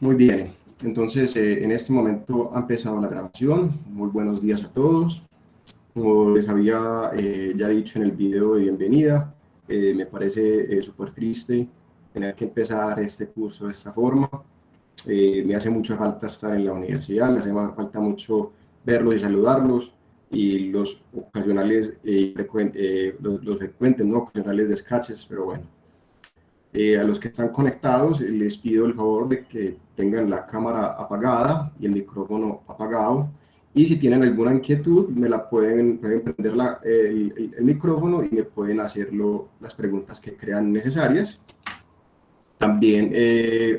Muy bien, entonces en este momento ha empezado la grabación. Muy buenos días a todos. Como les había ya dicho en el video de bienvenida, me parece súper triste tener que empezar este curso de esta forma. Me hace mucha falta estar en la universidad, me hace falta mucho verlos y saludarlos, y los ocasionales, los frecuentes, no ocasionales descaches, pero bueno. A los que están conectados les pido el favor de que tengan la cámara apagada y el micrófono apagado, y si tienen alguna inquietud me la pueden prender el micrófono y me pueden hacer las preguntas que crean necesarias. También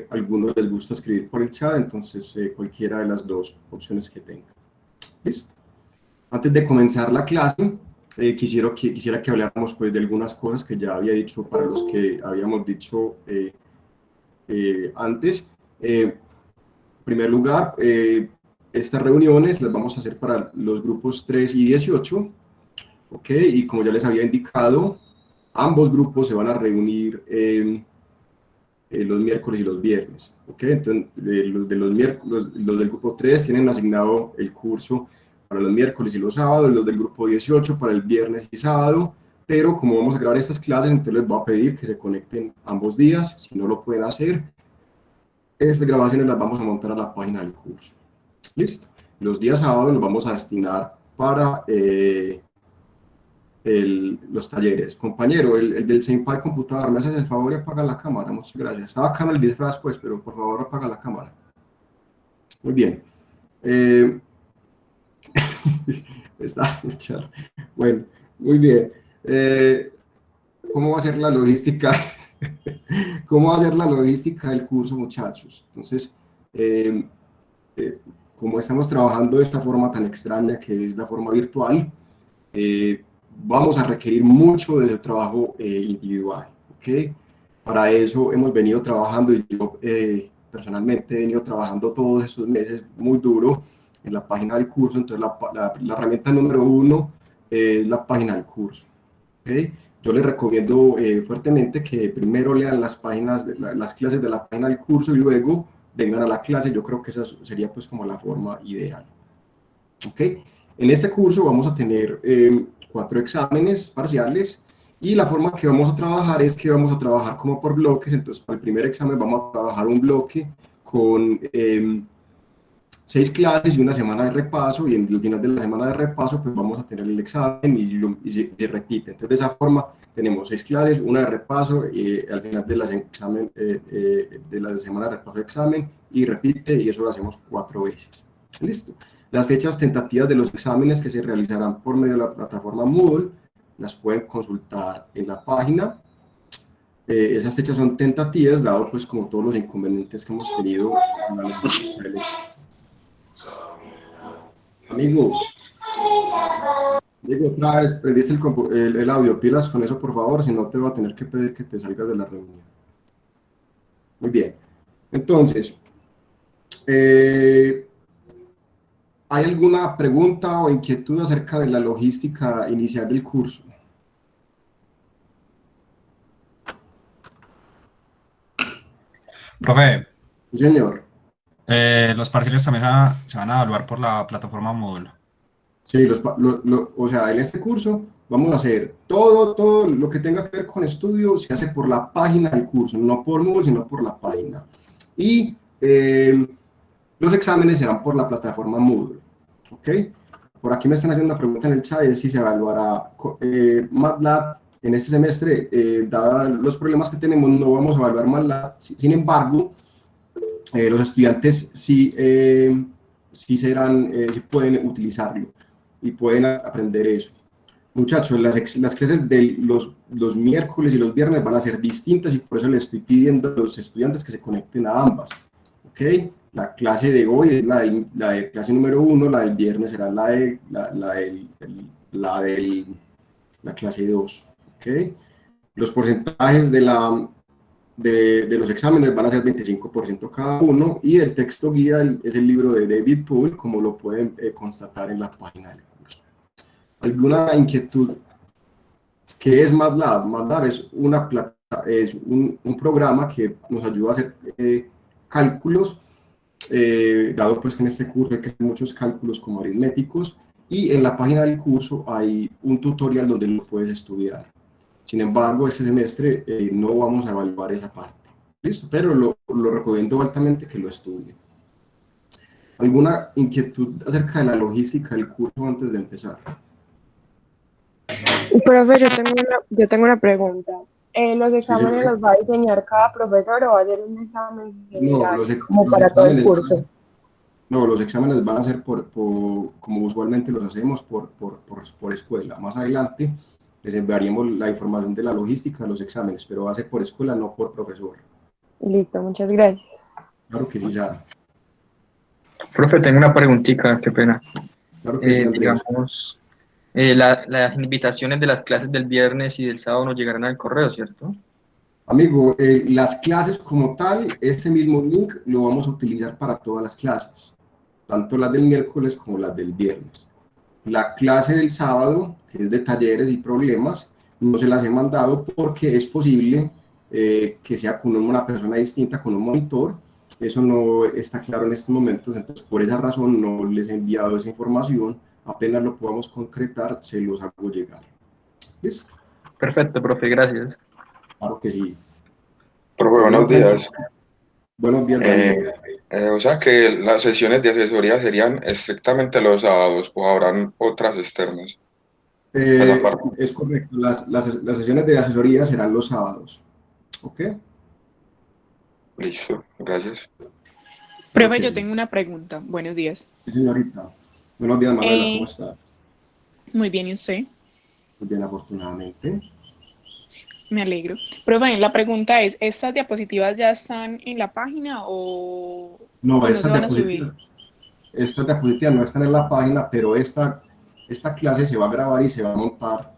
a algunos les gusta escribir por el chat, entonces cualquiera de las dos opciones que tengan. ¿Listo? Antes de comenzar la clase, quisiera que habláramos pues, de algunas cosas que ya había dicho para los que habíamos dicho antes. En primer lugar, estas reuniones las vamos a hacer para los grupos 3 y 18, ¿ok? Y como ya les había indicado, ambos grupos se van a reunir los miércoles y los viernes, ¿ok? Entonces, los del grupo 3 tienen asignado el curso para los miércoles y los sábados, los del grupo 18 para el viernes y sábado, pero como vamos a grabar estas clases, entonces les voy a pedir que se conecten ambos días. Si no lo pueden hacer, estas grabaciones las vamos a montar a la página del curso. Listo. Los días sábados los vamos a destinar para los talleres. Compañero, el del Senpai computador, me haces el favor y apaga la cámara. Muchas gracias. Estaba acá en el disfraz, pues, pero por favor apaga la cámara. Muy bien. Está mucha. Bueno, muy bien. ¿Cómo va a ser la logística? ¿Cómo va a ser la logística del curso, muchachos? Entonces, como estamos trabajando de esta forma tan extraña que es la forma virtual, vamos a requerir mucho del trabajo individual, ¿ok? Para eso hemos venido trabajando, y yo personalmente he venido trabajando todos estos meses muy duro en la página del curso. Entonces la herramienta número 1 es la página del curso, ¿ok? Yo les recomiendo fuertemente que primero lean las páginas, las clases de la página del curso y luego vengan a la clase. Yo creo que esa sería pues como la forma ideal, ¿ok? En este curso vamos a tener 4 exámenes parciales, y la forma que vamos a trabajar es que vamos a trabajar como por bloques. Entonces, para el primer examen vamos a trabajar un bloque con 6 clases y una semana de repaso, y en el final de la semana de repaso pues vamos a tener el examen y se repite. Entonces, de esa forma tenemos 6 clases, una de repaso, y al final de la semana de repaso examen, y repite, y eso lo hacemos 4 veces. Listo. Las fechas tentativas de los exámenes que se realizarán por medio de la plataforma Moodle las pueden consultar en la página. Esas fechas son tentativas, dado pues como todos los inconvenientes que hemos tenido. Amigo, Diego, otra vez prendiste el audio, pilas con eso por favor, si no te voy a tener que pedir que te salgas de la reunión. Muy bien, entonces, ¿hay alguna pregunta o inquietud acerca de la logística inicial del curso? Profe, Sí, señor. los parciales también se van a evaluar por la plataforma Moodle. Sí, o sea, en este curso vamos a hacer todo lo que tenga que ver con estudio, se hace por la página del curso, no por Moodle, sino por la página. Y los exámenes serán por la plataforma Moodle, ¿ok? Por aquí me están haciendo una pregunta en el chat, es si se evaluará MATLAB en este semestre. Dada los problemas que tenemos, no vamos a evaluar MATLAB. Sin embargo, los estudiantes sí pueden utilizarlo y pueden aprender eso. Muchachos, las clases de los miércoles y los viernes van a ser distintas, y por eso les estoy pidiendo a los estudiantes que se conecten a ambas, ¿ok? La clase de hoy es la de clase número 1, la del viernes será la clase 2, ¿ok? Los porcentajes de los exámenes van a ser 25% cada uno, y el texto guía es el libro de David Poole, como lo pueden constatar en la página del curso. ¿Alguna inquietud? ¿Qué es MATLAB? MATLAB es un programa que nos ayuda a hacer cálculos dado pues que en este curso hay que hacer muchos cálculos como aritméticos, y en la página del curso hay un tutorial donde lo puedes estudiar. Sin embargo, este semestre no vamos a evaluar esa parte. ¿Listo? Pero lo recomiendo altamente que lo estudien. ¿Alguna inquietud acerca de la logística del curso antes de empezar? Profe, yo tengo una pregunta. ¿Los Sí, exámenes señor. los va a diseñar cada profesor o va a ser un examen No, general como para todo el curso? no, los exámenes van a ser como usualmente los hacemos, por escuela. Más adelante les enviaríamos la información de la logística de los exámenes, pero va a ser por escuela, no por profesor. Listo, muchas gracias. Claro que sí, Sara. Profe, tengo una preguntita, qué pena. Claro que sí, Andrés. Digamos, las invitaciones de las clases del viernes y del sábado nos llegarán al correo, ¿cierto? Amigo, las clases como tal, este mismo link lo vamos a utilizar para todas las clases, tanto las del miércoles como las del viernes. La clase del sábado, que es de talleres y problemas, no se las he mandado porque es posible que sea con una persona distinta, con un monitor. Eso no está claro en estos momentos, entonces por esa razón no les he enviado esa información. Apenas lo podamos concretar, se los hago llegar. ¿Listo? Perfecto, profe, gracias. Claro que sí. Profe, Daniel, buenos tranquilo. días. Buenos días, Daniel. O sea que las sesiones de asesoría serían estrictamente los sábados o habrán otras externas. Esa parte. Es correcto, las sesiones de asesoría serán los sábados. ¿Ok? Listo, gracias. Claro Profe, que yo sí. tengo una pregunta. Buenos días. Sí, señorita. Buenos días, Manuela, ¿cómo Eh, está? Muy bien, ¿y usted? Muy bien, afortunadamente. Me alegro. Profe, la pregunta es, ¿estas diapositivas ya están en la página No, o no se van a subir? estas diapositivas no están en la página, pero esta clase se va a grabar y se va a montar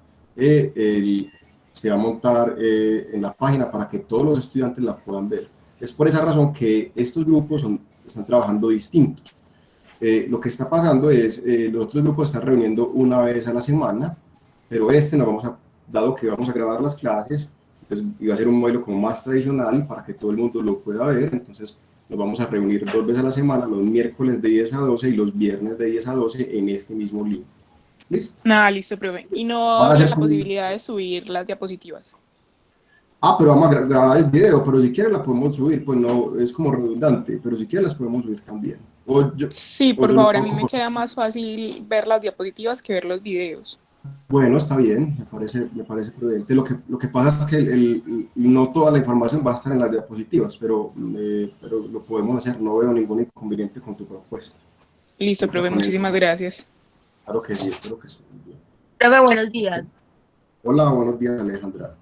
en la página para que todos los estudiantes la puedan ver. Es por esa razón que estos grupos están trabajando distintos. Lo que está pasando es, los otros grupos están reuniendo una vez a la semana, pero dado que vamos a grabar las clases, entonces iba a ser un modelo como más tradicional para que todo el mundo lo pueda ver, entonces nos vamos a reunir 2 veces a la semana, los miércoles de 10 a 12 y los viernes de 10 a 12 en este mismo link. ¿Listo? Nada, listo, profe. ¿Y no Van a habría ser la como... posibilidad de subir las diapositivas? pero vamos a grabar el video, pero si quieren la podemos subir, pues no, es como redundante, pero si quieren las podemos subir también. Sí, O por yo lo favor, a puedo mí me queda más fácil ver las diapositivas que ver los videos. Bueno, está bien, me parece prudente. Lo que pasa es que no toda la información va a estar en las diapositivas, pero lo podemos hacer. No veo ningún inconveniente con tu propuesta. Listo, Cuenta profe, con eso. muchísimas gracias. Claro que sí, espero que esté muy bien. Profe, buenos Ok. días. Hola, buenos días, Alejandra.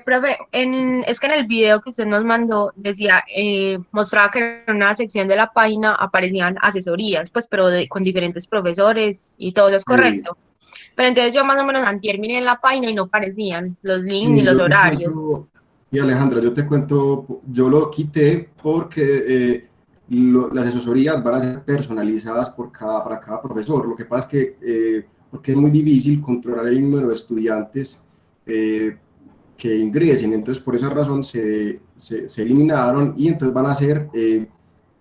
Profe, es que en el video que usted nos mandó decía, mostraba que en una sección de la página aparecían asesorías, pues, pero con diferentes profesores y todo eso es Sí, correcto. Pero entonces yo más o menos antier miré en la página y no aparecían los links ni sí, los yo te horarios. cuento, y Alejandra, yo te cuento, yo lo quité porque las asesorías van a ser personalizadas para cada profesor. Lo que pasa es que porque es muy difícil controlar el número de estudiantes eh, que ingresen, entonces por esa razón se eliminaron y entonces van a ser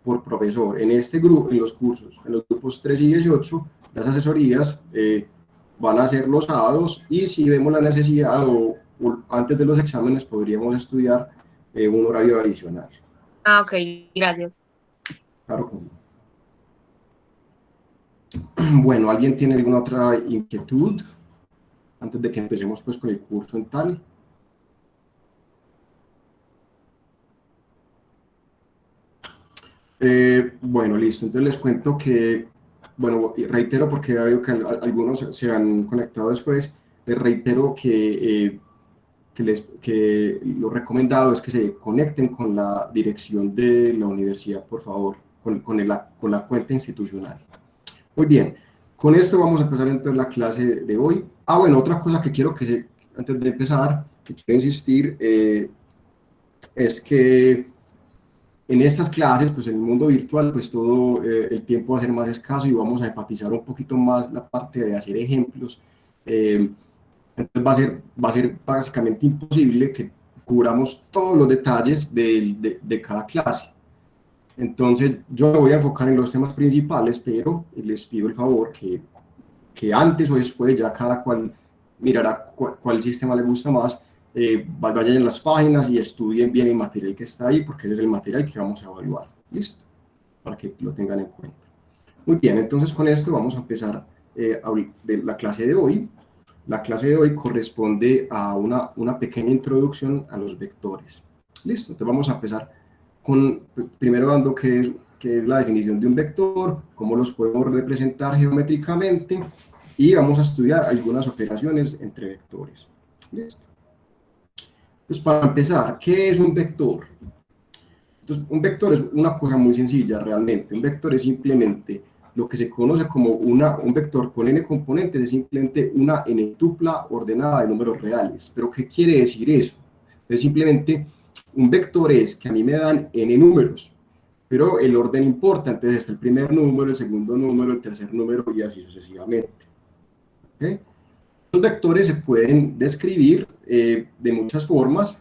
por profesor. En este grupo, en los cursos, en los grupos 3 y 18, las asesorías van a ser los sábados y si vemos la necesidad o antes de los exámenes podríamos estudiar un horario adicional. Ah, ok, gracias. Claro que sí. Bueno, ¿alguien tiene alguna otra inquietud antes de que empecemos pues con el curso en tal? Bueno, listo. Entonces les cuento que, bueno, y reitero porque ya veo que algunos se han conectado después, les reitero que lo recomendado es que se conecten con la dirección de la universidad, por favor, con la cuenta institucional. Muy bien, con esto vamos a empezar entonces la clase de hoy. Bueno, otra cosa que antes de empezar, que quiero insistir, es que en estas clases, pues en el mundo virtual, pues todo el tiempo va a ser más escaso y vamos a enfatizar un poquito más la parte de hacer ejemplos. Entonces va a ser básicamente imposible que cubramos todos los detalles de cada clase. Entonces, yo me voy a enfocar en los temas principales, pero les pido el favor que antes o después ya cada cual mirará cuál sistema le gusta más, vayan en las páginas y estudien bien el material que está ahí, porque ese es el material que vamos a evaluar. ¿Listo? Para que lo tengan en cuenta. Muy bien, entonces con esto vamos a empezar de la clase de hoy. La clase de hoy corresponde a una pequeña introducción a los vectores. ¿Listo? Entonces vamos a empezar con, primero dando qué es la definición de un vector, cómo los podemos representar geométricamente, y vamos a estudiar algunas operaciones entre vectores. ¿Listo? Entonces, para empezar, ¿qué es un vector? Entonces, un vector es una cosa muy sencilla realmente. Un vector es simplemente lo que se conoce como un vector con n componentes, es simplemente una n tupla ordenada de números reales. ¿Pero qué quiere decir eso? Entonces, simplemente un vector es que a mí me dan n números, pero el orden importa. Entonces está el primer número, el segundo número, el tercer número y así sucesivamente. ¿Okay? Los vectores se pueden describir de muchas formas.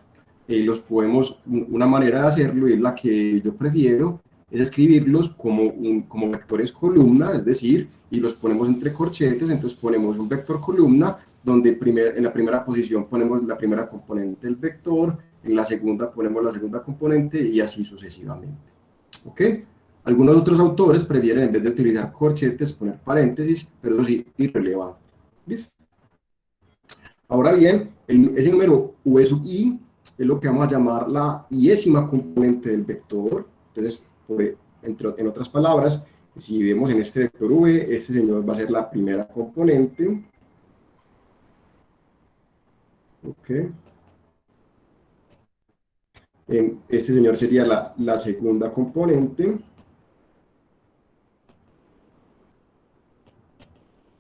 Una manera de hacerlo, y es la que yo prefiero, es escribirlos como vectores columna, es decir, y los ponemos entre corchetes. Entonces ponemos un vector columna, donde en la primera posición ponemos la primera componente del vector, en la segunda ponemos la segunda componente y así sucesivamente. ¿Ok? Algunos otros autores prefieren, en vez de utilizar corchetes, poner paréntesis, pero eso sí, irrelevante. ¿Listo? Ahora bien, ese número v sub i es lo que vamos a llamar la iésima componente del vector. Entonces, en otras palabras, si vemos en este vector v, este señor va a ser la primera componente. Ok. Este señor sería la segunda componente.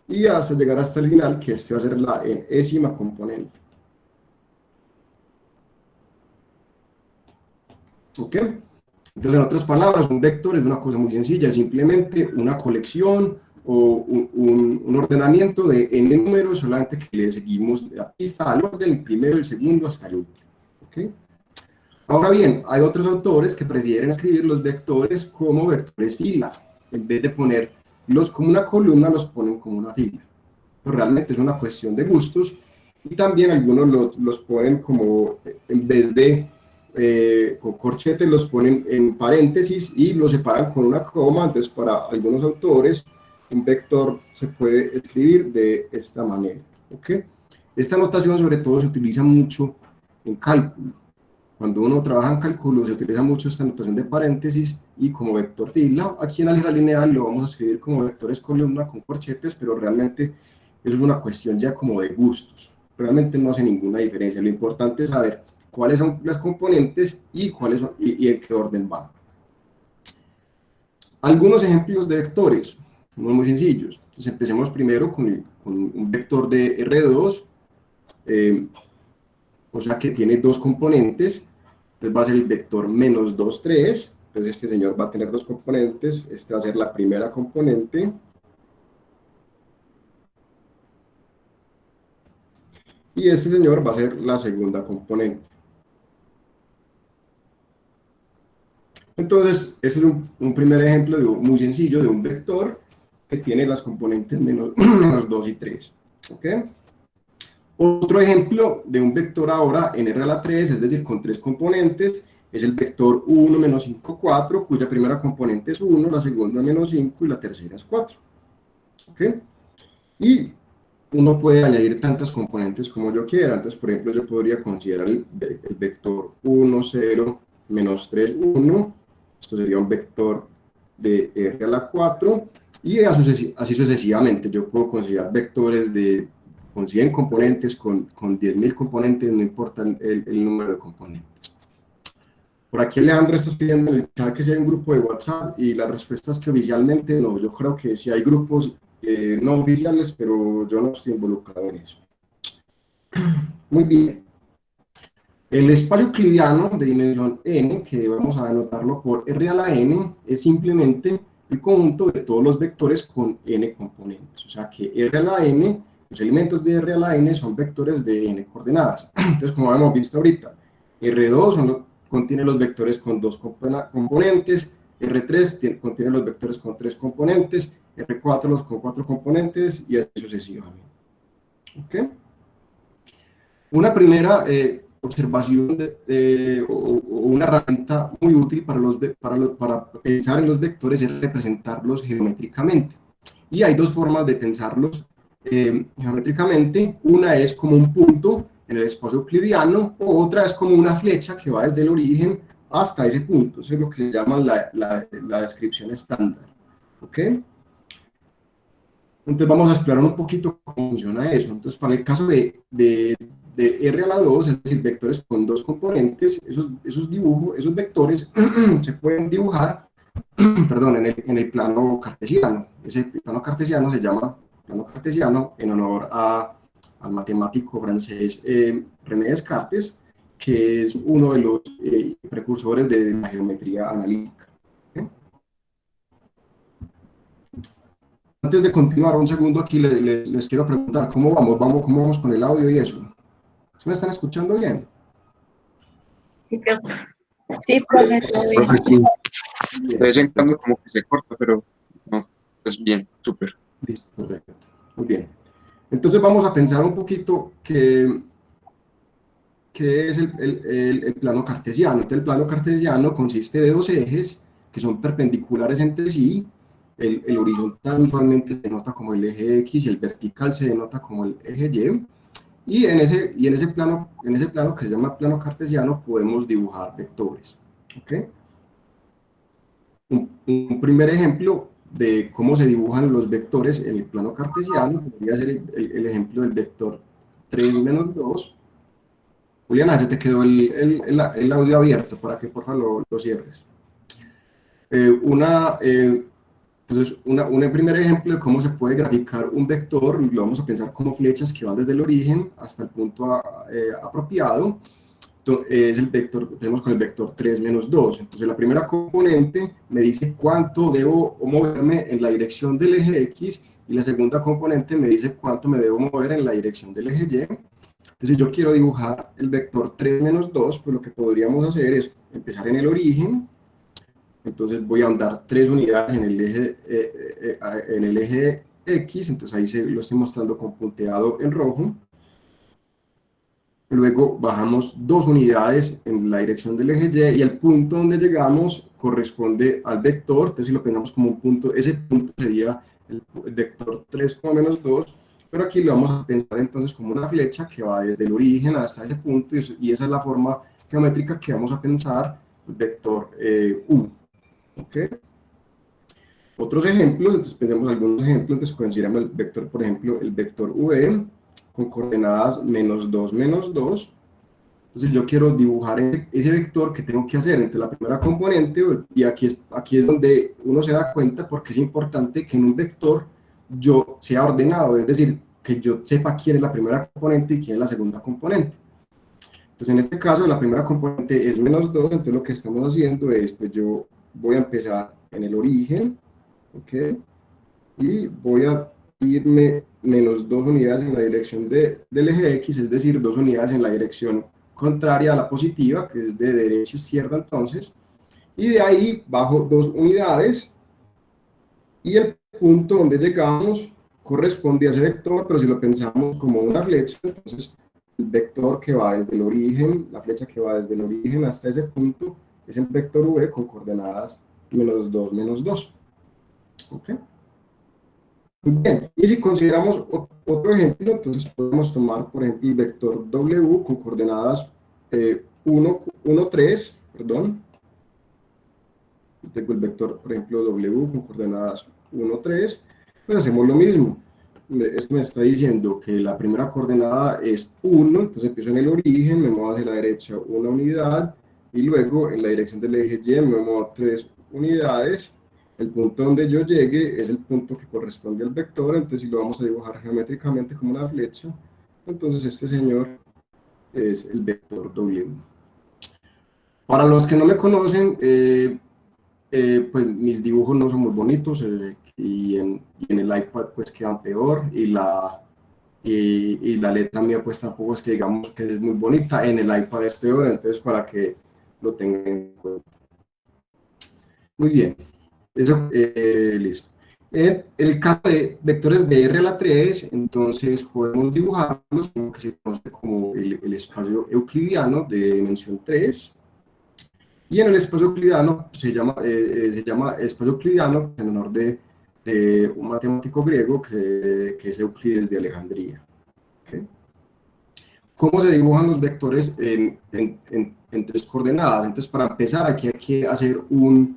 Y hasta llegar hasta el final, que este va a ser la enésima componente. ¿Ok? Entonces, en otras palabras, un vector es una cosa muy sencilla, es simplemente una colección o un ordenamiento de n números, solamente que le seguimos la pista al orden, el primero, el segundo, hasta el último. ¿Ok? Ahora bien, hay otros autores que prefieren escribir los vectores como vectores fila. En vez de ponerlos como una columna, los ponen como una fila. Pero realmente es una cuestión de gustos, y también algunos los ponen como, en vez de con corchetes, los ponen en paréntesis y los separan con una coma. Entonces, para algunos autores, un vector se puede escribir de esta manera. ¿Ok? Esta notación sobre todo se utiliza mucho en cálculo. Cuando uno trabaja en cálculo se utiliza mucho esta notación de paréntesis y como vector fila. Aquí en álgebra lineal lo vamos a escribir como vectores columna con corchetes, pero realmente eso es una cuestión ya como de gustos. Realmente no hace ninguna diferencia. Lo importante es saber cuáles son las componentes y en qué orden van. Algunos ejemplos de vectores, muy sencillos. Entonces empecemos primero con un vector de R2, o sea que tiene dos componentes. Entonces va a ser el vector menos 2, 3. Entonces este señor va a tener dos componentes. Este va a ser la primera componente. Y este señor va a ser la segunda componente. Entonces, ese es un primer ejemplo muy sencillo de un vector que tiene las componentes menos 2 y 3. ¿Ok? Otro ejemplo de un vector ahora en R a la 3, es decir, con tres componentes, es el vector 1, menos 5, 4, cuya primera componente es 1, la segunda menos 5 y la tercera es 4. ¿Ok? Y uno puede añadir tantas componentes como yo quiera. Entonces, por ejemplo, yo podría considerar el vector 1, 0, menos 3, 1. Esto sería un vector de R a la 4. Y así sucesivamente. Yo puedo considerar vectores con 100 componentes, con 10.000 componentes, no importa el número de componentes. Por aquí Alejandro está pidiendo en el chat que si hay un grupo de WhatsApp, y la respuesta es que oficialmente no. Yo creo que sí hay grupos no oficiales, pero yo no estoy involucrado en eso. Muy bien. El espacio euclidiano de dimensión n, que vamos a anotarlo por r a la n, es simplemente el conjunto de todos los vectores con n componentes. O sea que r a la n, los elementos de r a la n son vectores de n coordenadas. Entonces, como hemos visto ahorita, R2 contiene los vectores con dos componentes, R3 contiene los vectores con 3 componentes, R4 los con 4 componentes y así sucesivamente. ¿Okay? Una primera observación o una herramienta muy útil para pensar en los vectores es representarlos geométricamente. Y hay dos formas de pensarlos geométricamente. Una es como un punto en el espacio euclidiano, o otra es como una flecha que va desde el origen hasta ese punto. Eso es lo que se llama la descripción estándar. ¿Ok? Entonces vamos a explorar un poquito cómo funciona eso. Entonces, para el caso de R a la 2, es decir, vectores con dos componentes, esos vectores se pueden dibujar perdón, en el plano cartesiano. Ese plano cartesiano se llama plano cartesiano en honor al matemático francés René Descartes, que es uno de los precursores de la geometría analítica. ¿Okay? Antes de continuar, un segundo aquí les quiero preguntar, ¿cómo vamos con el audio y eso? ¿Se me están escuchando bien? Sí, profe. Sí, profe, todo bien. Profe, sí. De vez en cuando como que se corta, pero no, es bien, súper. Listo, perfecto. Muy bien. Entonces vamos a pensar un poquito qué es el plano cartesiano. Entonces, el plano cartesiano consiste de dos ejes que son perpendiculares entre sí. El horizontal usualmente se denota como el eje X y el vertical se denota como el eje Y. Y en ese plano que se llama plano cartesiano podemos dibujar vectores. ¿Okay? Un primer ejemplo de cómo se dibujan los vectores en el plano cartesiano podría ser el ejemplo del vector 3 menos 2. Juliana, se te quedó el audio abierto para que por favor lo cierres. Entonces, un primer ejemplo de cómo se puede graficar un vector, lo vamos a pensar como flechas que van desde el origen hasta el punto apropiado. Es el vector, tenemos con el vector 3 menos 2. Entonces la primera componente me dice cuánto debo moverme en la dirección del eje X, y la segunda componente me dice cuánto me debo mover en la dirección del eje Y. Entonces yo quiero dibujar el vector 3 menos 2, pues lo que podríamos hacer es empezar en el origen. Entonces voy a andar 3 unidades en el eje X, entonces ahí lo estoy mostrando con punteado en rojo. Luego bajamos 2 unidades en la dirección del eje Y, y el punto donde llegamos corresponde al vector. Entonces si lo pensamos como un punto, ese punto sería el vector 3, menos 2, pero aquí lo vamos a pensar entonces como una flecha que va desde el origen hasta ese punto, y esa es la forma geométrica que vamos a pensar el vector U. ¿Okay? Otros ejemplos, entonces pensemos algunos ejemplos, entonces consideramos el vector, por ejemplo, el vector V con coordenadas menos 2, menos 2. Entonces yo quiero dibujar ese vector. ¿Qué tengo que hacer? Entre la primera componente, y aquí es donde uno se da cuenta porque es importante que en un vector yo sea ordenado, es decir, que yo sepa quién es la primera componente y quién es la segunda componente. Entonces en este caso la primera componente es menos 2, entonces lo que estamos haciendo es, pues yo voy a empezar en el origen, ¿ok? Y voy a irme menos 2 unidades en la dirección del eje X, es decir, 2 unidades en la dirección contraria a la positiva, que es de derecha a izquierda entonces, y de ahí bajo 2 unidades, y el punto donde llegamos corresponde a ese vector, pero si lo pensamos como una flecha, entonces el vector que va desde el origen, la flecha que va desde el origen hasta ese punto, es el vector V con coordenadas menos 2, menos 2. ¿Ok? Muy bien, y si consideramos otro ejemplo, entonces podemos tomar, por ejemplo, el vector W con coordenadas 1, 3, perdón. Tengo el vector, por ejemplo, W con coordenadas 1, 3, pues hacemos lo mismo. Esto me está diciendo que la primera coordenada es 1, entonces empiezo en el origen, me muevo hacia la derecha 1 unidad, y luego en la dirección del eje Y me muevo 3 unidades. El punto donde yo llegue es el punto que corresponde al vector, entonces si lo vamos a dibujar geométricamente como una flecha, entonces este señor es el vector W. Para los que no me conocen, pues mis dibujos no son muy bonitos, y en el iPad pues quedan peor, y la letra mía pues tampoco es que digamos que es muy bonita, en el iPad es peor, entonces para que lo tengan en cuenta. Muy bien. Eso, listo. En el caso de vectores de R a la 3, entonces podemos dibujarlos como que se conoce como el espacio euclidiano de dimensión 3. Y en el espacio euclidiano se llama espacio euclidiano en honor de un matemático griego que es Euclides de Alejandría. ¿Okay? ¿Cómo se dibujan los vectores en tres coordenadas? Entonces, para empezar, aquí hay que hacer una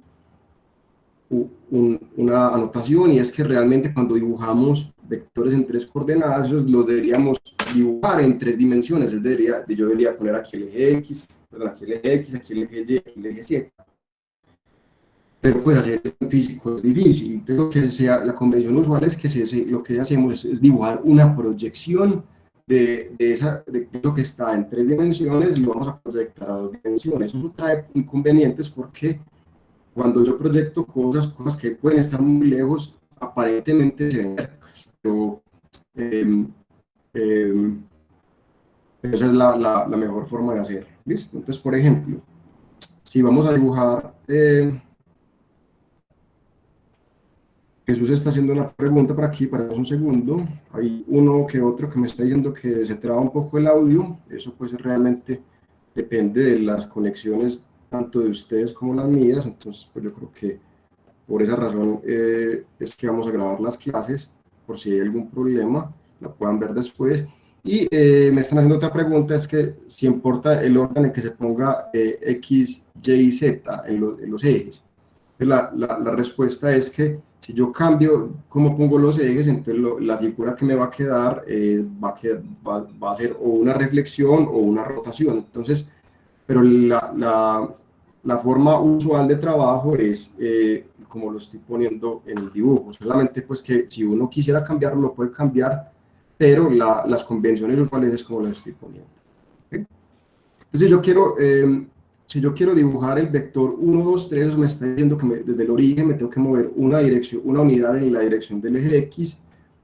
anotación, y es que realmente cuando dibujamos vectores en tres coordenadas, esos los deberíamos dibujar en tres dimensiones. Yo debería poner aquí el eje X, perdón, aquí el eje X, aquí el eje Y, aquí el eje Z. Pero pues hacer en físico es difícil. Entonces, la convención usual es que lo que hacemos es dibujar una proyección de lo que está en tres dimensiones y lo vamos a proyectar a dos dimensiones. Eso trae inconvenientes porque cuando yo proyecto cosas que pueden estar muy lejos, aparentemente se ven cercas, pero esa es la mejor forma de hacerlo. ¿Listo? Entonces, por ejemplo, si vamos a dibujar, Jesús está haciendo una pregunta por aquí, para un segundo. Hay uno que otro que me está diciendo que se traba un poco el audio. Eso pues realmente depende de las conexiones tanto de ustedes como las mías. Entonces pues yo creo que por esa razón es que vamos a grabar las clases, por si hay algún problema, la puedan ver después. Y me están haciendo otra pregunta, es que si importa el orden en que se ponga X, Y y Z en los ejes. La respuesta es que si yo cambio cómo pongo los ejes, entonces la figura que me va a quedar, va a ser o una reflexión o una rotación. Entonces, pero la forma usual de trabajo es como lo estoy poniendo en el dibujo. Solamente pues que si uno quisiera cambiarlo, lo puede cambiar, pero las convenciones usuales es como lo estoy poniendo. ¿Okay? Entonces si yo quiero dibujar el vector 1, 2, 3, me está diciendo que desde el origen me tengo que mover una unidad en la dirección del eje X,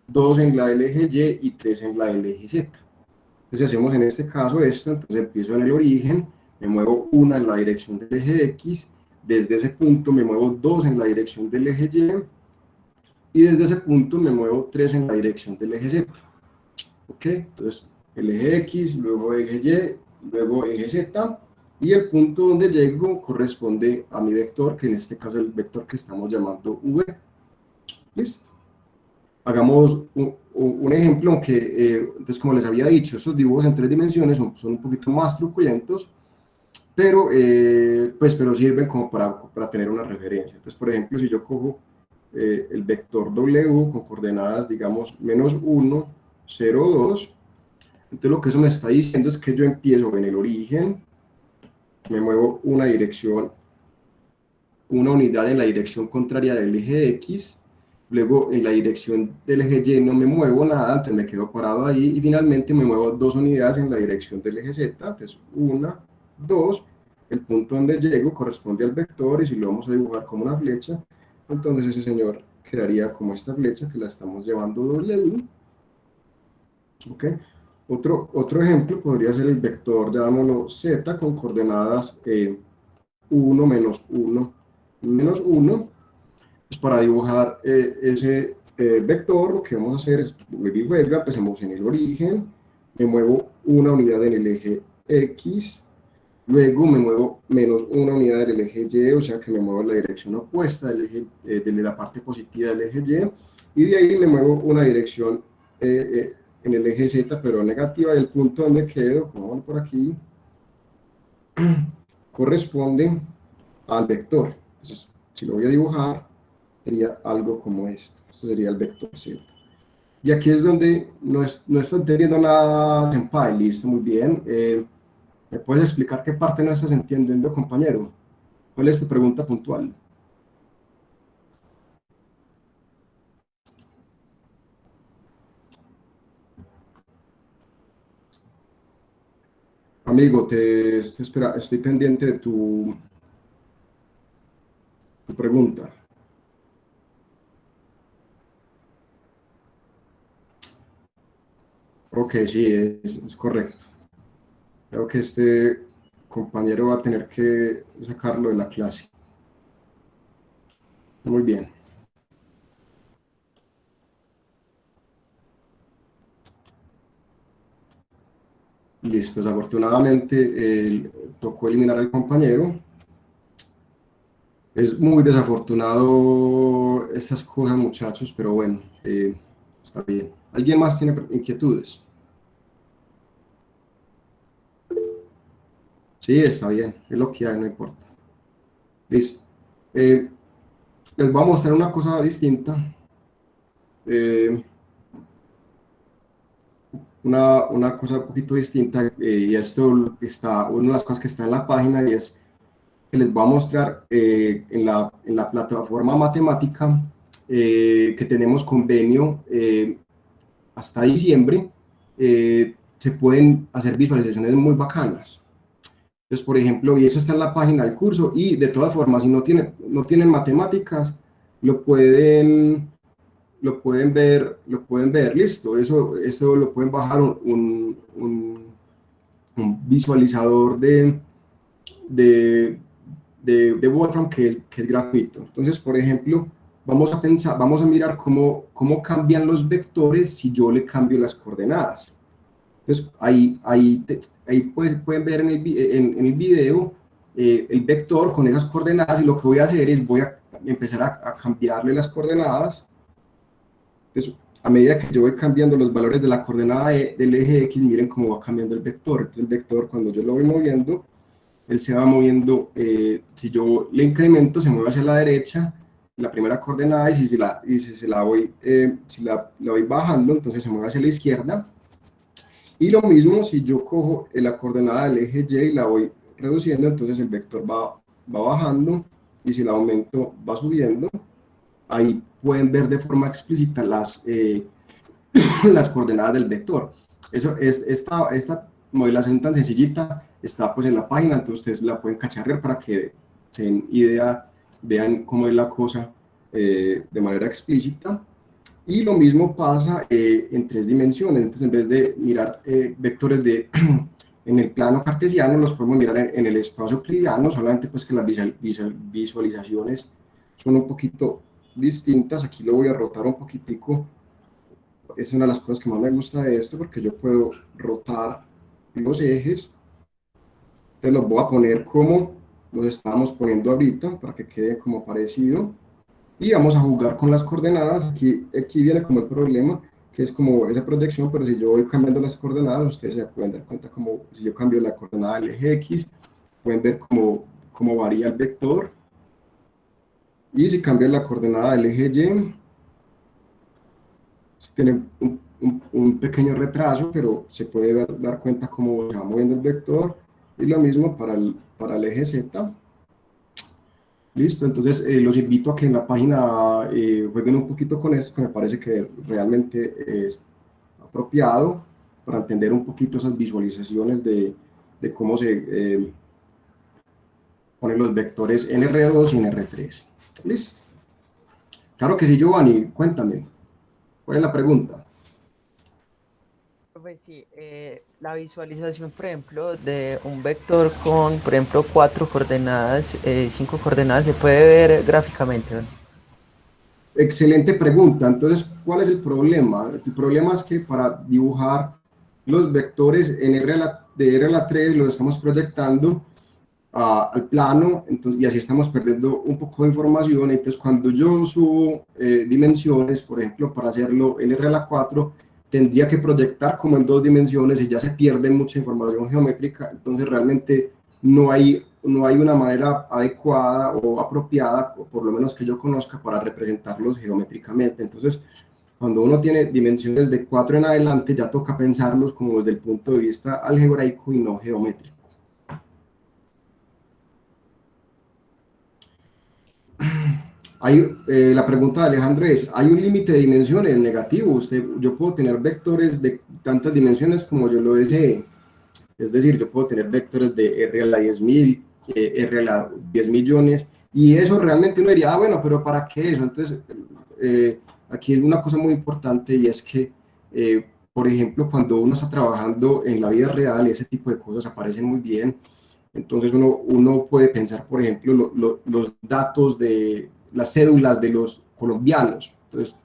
2 en la del eje Y y 3 en la del eje Z. Entonces hacemos en este caso esto, entonces empiezo en el origen, me muevo 1 en la dirección del eje X, desde ese punto me muevo 2 en la dirección del eje Y, y desde ese punto me muevo 3 en la dirección del eje Z. ¿Ok? Entonces el eje X, luego eje Y, luego eje Z, y el punto donde llego corresponde a mi vector, que en este caso es el vector que estamos llamando V. Listo. Hagamos un ejemplo, aunque, entonces como les había dicho, estos dibujos en tres dimensiones son un poquito más truculentos, pero sirven como para tener una referencia. Entonces, por ejemplo, si yo cojo el vector W con coordenadas, digamos, -1, 0, 2, entonces lo que eso me está diciendo es que yo empiezo en el origen, me muevo una unidad en la dirección contraria del eje X, luego en la dirección del eje Y no me muevo nada, entonces me quedo parado ahí, y finalmente me muevo 2 unidades en la dirección del eje Z, entonces 1, 2, el punto donde llego corresponde al vector, y si lo vamos a dibujar como una flecha, entonces ese señor quedaría como esta flecha que la estamos llevando W. ¿Ok? Otro ejemplo podría ser el vector, llamámoslo Z, con coordenadas 1, -1, -1. Pues para dibujar ese vector, lo que vamos a hacer es juega, empecemos en el origen, me muevo una unidad en el eje X, luego me muevo -1 unidad en el eje Y, o sea que me muevo en la dirección opuesta del eje, de la parte positiva del eje Y de ahí me muevo una dirección en el eje Z, pero negativa, del punto donde quedo, como por aquí, corresponde al vector. Entonces, si lo voy a dibujar, sería algo como esto. Esto sería el vector Z. Y aquí es donde no estoy entendiendo nada, senpai. Listo, muy bien. ¿Me puedes explicar qué parte no estás entendiendo, compañero? ¿Cuál es tu pregunta puntual? Amigo, espera, estoy pendiente de tu pregunta. Ok, sí, es correcto. Creo que este compañero va a tener que sacarlo de la clase. Muy bien. Listo, desafortunadamente tocó eliminar al compañero. Es muy desafortunado estas cosas, muchachos, pero bueno, está bien. ¿Alguien más tiene inquietudes? Sí, está bien, es lo que hay, no importa. Listo. Les voy a mostrar una cosa distinta. Una cosa un poquito distinta, y esto está, una de las cosas que está en la página, y es que les voy a mostrar en la plataforma matemática que tenemos convenio hasta diciembre. Se pueden hacer visualizaciones muy bacanas. Entonces, por ejemplo, y eso está en la página del curso, y de todas formas, si no tienen matemáticas, lo pueden ver, listo. Eso lo pueden bajar un visualizador de Wolfram que es gratuito. Entonces, por ejemplo, vamos a mirar cómo cambian los vectores si yo le cambio las coordenadas. Entonces, ahí pueden ver en el video el vector con esas coordenadas, y lo que voy a hacer es voy a empezar a cambiarle las coordenadas. Entonces, a medida que yo voy cambiando los valores de la coordenada del eje X, miren cómo va cambiando el vector. Entonces, el vector, cuando yo lo voy moviendo, él se va moviendo. Si yo le incremento, se mueve hacia la derecha, la primera coordenada, y si la voy bajando, entonces se mueve hacia la izquierda. Y lo mismo si yo cojo la coordenada del eje Y y la voy reduciendo, entonces el vector va bajando, y si la aumento va subiendo. Ahí pueden ver de forma explícita las coordenadas del vector. Esta modelación tan sencillita está pues en la página, entonces ustedes la pueden cacharrear para que se den idea, vean cómo es la cosa de manera explícita. Y lo mismo pasa en 3 dimensiones. Entonces, en vez de mirar vectores en el plano cartesiano, los podemos mirar en el espacio euclidiano, solamente pues que las visualizaciones son un poquito distintas. Aquí lo voy a rotar un poquitico. Es una de las cosas que más me gusta de esto, porque yo puedo rotar los ejes. Entonces los voy a poner como los estábamos poniendo ahorita, para que quede como parecido. Y vamos a jugar con las coordenadas. Aquí viene como el problema, que es como esa proyección, pero si yo voy cambiando las coordenadas, ustedes se pueden dar cuenta como si yo cambio la coordenada del eje X, pueden ver cómo varía el vector. Y si cambio la coordenada del eje Y, tiene un pequeño retraso, pero se puede dar cuenta cómo se va moviendo el vector. Y lo mismo para el eje Z. Listo, entonces los invito a que en la página jueguen un poquito con esto, que me parece que realmente es apropiado para entender un poquito esas visualizaciones de cómo se ponen los vectores en R2 y en R3. Listo. Claro que sí, Giovanni, cuéntame. ¿Cuál es la pregunta? Pues sí, la visualización, por ejemplo, de un vector con, por ejemplo, 4 coordenadas, 5 coordenadas, se puede ver gráficamente, ¿no? Excelente pregunta. Entonces, ¿cuál es el problema? El problema es que para dibujar los vectores de R a la 3 los estamos proyectando al plano, entonces, y así estamos perdiendo un poco de información. Entonces, cuando yo subo dimensiones, por ejemplo, para hacerlo en R a la 4, tendría que proyectar como en 2 dimensiones, y ya se pierde mucha información geométrica. Entonces realmente no hay una manera adecuada o apropiada, o por lo menos que yo conozca, para representarlos geométricamente. Entonces, cuando uno tiene dimensiones de 4 en adelante, ya toca pensarlos como desde el punto de vista algebraico y no geométrico. La pregunta de Alejandro es, ¿hay un límite de dimensiones negativo? Yo puedo tener vectores de tantas dimensiones como yo lo desee. Es decir, yo puedo tener vectores de R a la 10.000, R a la 10 millones, y eso realmente uno diría, bueno, pero ¿para qué eso? Entonces, aquí hay una cosa muy importante, y es que, por ejemplo, cuando uno está trabajando en la vida real, ese tipo de cosas aparecen muy bien. Entonces uno puede pensar, por ejemplo, los datos de las cédulas de los colombianos. Entonces,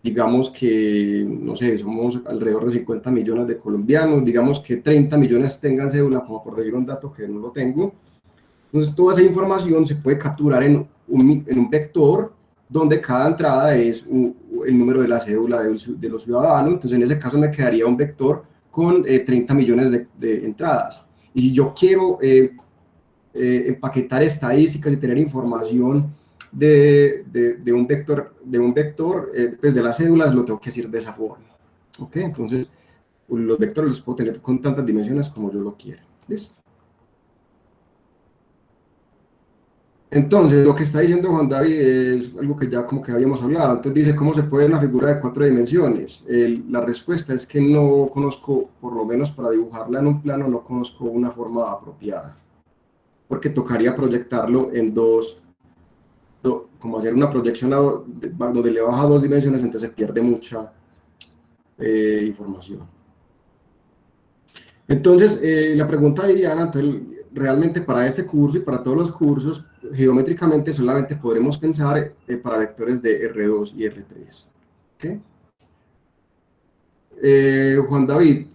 digamos que, no sé, somos alrededor de 50 millones de colombianos, digamos que 30 millones tengan cédula, como por decir un dato que no lo tengo. Entonces, toda esa información se puede capturar en un vector donde cada entrada es el número de la cédula de los ciudadanos. Entonces, en ese caso me quedaría un vector con 30 millones de entradas. Y si yo quiero empaquetar estadísticas y tener información de un vector, pues de las cédulas, lo tengo que decir de esa forma. ¿Ok? Entonces, los vectores los puedo tener con tantas dimensiones como yo lo quiera. ¿Listo? Entonces, lo que está diciendo Juan David es algo que ya como que habíamos hablado. Entonces dice, ¿cómo se puede ver una figura de 4 dimensiones? La respuesta es que no conozco, por lo menos para dibujarla en un plano, no conozco una forma apropiada. Porque tocaría proyectarlo en como hacer una proyección donde le baja 2 dimensiones, entonces se pierde mucha información. Entonces, la pregunta de Diana, entonces, realmente para este curso y para todos los cursos, geométricamente solamente podremos pensar para vectores de R2 y R3. ¿Okay? Juan David,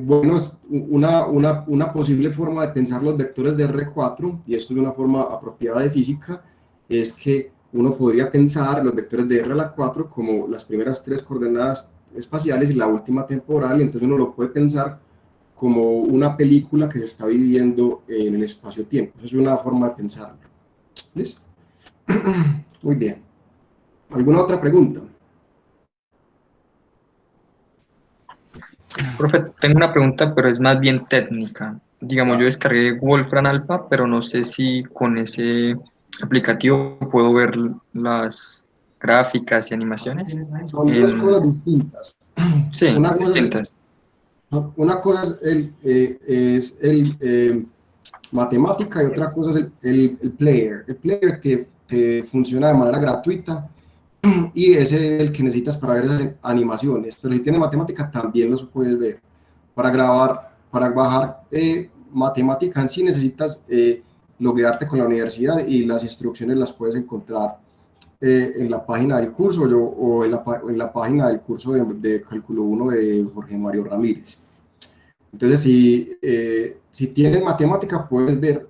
bueno, una posible forma de pensar los vectores de R4, y esto es una forma apropiada de física, es que uno podría pensar los vectores de R a la 4 como las primeras 3 coordenadas espaciales y la última temporal, y entonces uno lo puede pensar como una película que se está viviendo en el espacio-tiempo. Esa es una forma de pensarlo. ¿Listo? Muy bien. ¿Alguna otra pregunta? Profe, tengo una pregunta, pero es más bien técnica. Digamos, yo descargué Wolfram Alpha, pero no sé si con ese aplicativo puedo ver las gráficas y animaciones. Son dos cosas distintas. Sí, distintas. Una cosa es el matemática y otra cosa es el player. El player que funciona de manera gratuita y es el que necesitas para ver esas animaciones. Pero si tienes matemática también los puedes ver. Para bajar matemática en sí necesitas loguearte con la universidad y las instrucciones las puedes encontrar en la página del curso o en la página del curso de Cálculo 1 de Jorge Mario Ramírez. Entonces, si tienes matemática, puedes ver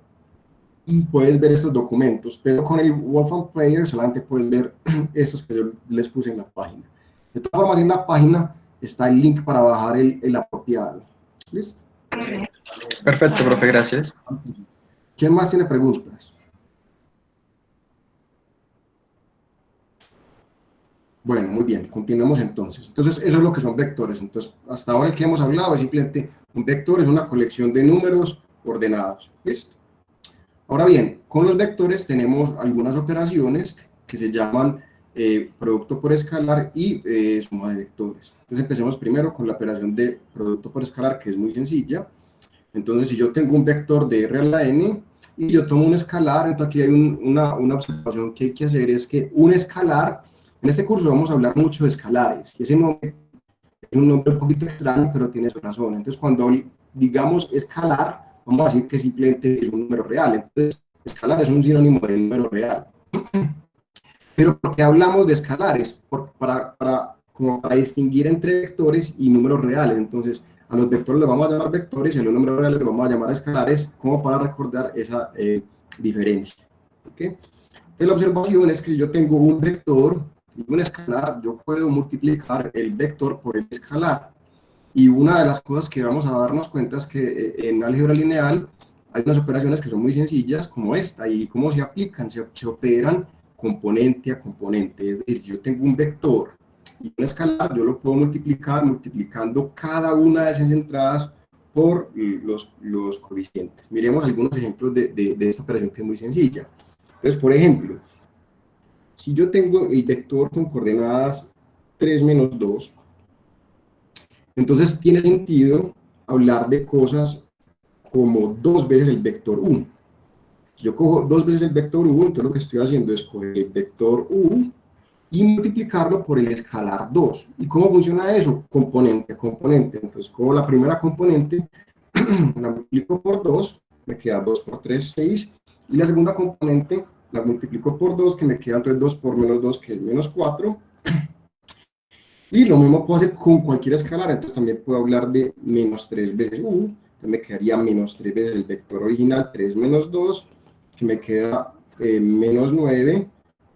estos documentos, pero con el Wolfram Player solamente puedes ver estos que yo les puse en la página. De todas formas, en la página está el link para bajar el apropiado. ¿Listo? Perfecto, profe, gracias. ¿Quién más tiene preguntas? Bueno, muy bien, continuemos entonces. Entonces, eso es lo que son vectores. Entonces, hasta ahora el que hemos hablado es simplemente un vector, es una colección de números ordenados. ¿Listo? Ahora bien, con los vectores tenemos algunas operaciones que se llaman producto por escalar y suma de vectores. Entonces, empecemos primero con la operación de producto por escalar, que es muy sencilla. Entonces, si yo tengo un vector de R a la n y yo tomo un escalar, entonces aquí hay una observación que hay que hacer, es que un escalar, en este curso vamos a hablar mucho de escalares, y ese nombre es un nombre un poquito extraño, pero tiene su razón. Entonces, cuando digamos escalar, vamos a decir que simplemente es un número real. Entonces, escalar es un sinónimo de número real. Pero ¿por qué hablamos de escalares? Como para distinguir entre vectores y números reales. Entonces, a los vectores les vamos a llamar vectores y a los números reales les vamos a llamar escalares, como para recordar esa diferencia. ¿Okay? Entonces, la observación es que si yo tengo un vector y un escalar, yo puedo multiplicar el vector por el escalar. Y una de las cosas que vamos a darnos cuenta es que en álgebra lineal hay unas operaciones que son muy sencillas, como esta, y cómo se aplican, se operan componente a componente. Es decir, si yo tengo un vector y un escalar, yo lo puedo multiplicar multiplicando cada una de esas entradas por los coeficientes. Miremos algunos ejemplos de esta operación que es muy sencilla. Entonces, por ejemplo, si yo tengo el vector con coordenadas 3 menos 2, entonces tiene sentido hablar de cosas como 2 veces el vector u. Si yo cojo 2 veces el vector u, entonces lo que estoy haciendo es coger el vector u y multiplicarlo por el escalar 2. ¿Y cómo funciona eso? Componente a componente. Entonces cojo la primera componente, la multiplico por 2, me queda 2 por 3, 6, y la segunda componente la multiplico por 2, que me queda entonces 2 por menos 2, que es menos 4. Y lo mismo puedo hacer con cualquier escalar, entonces también puedo hablar de menos 3 veces u, entonces me quedaría menos 3 veces el vector original, 3 menos 2, que me queda menos 9,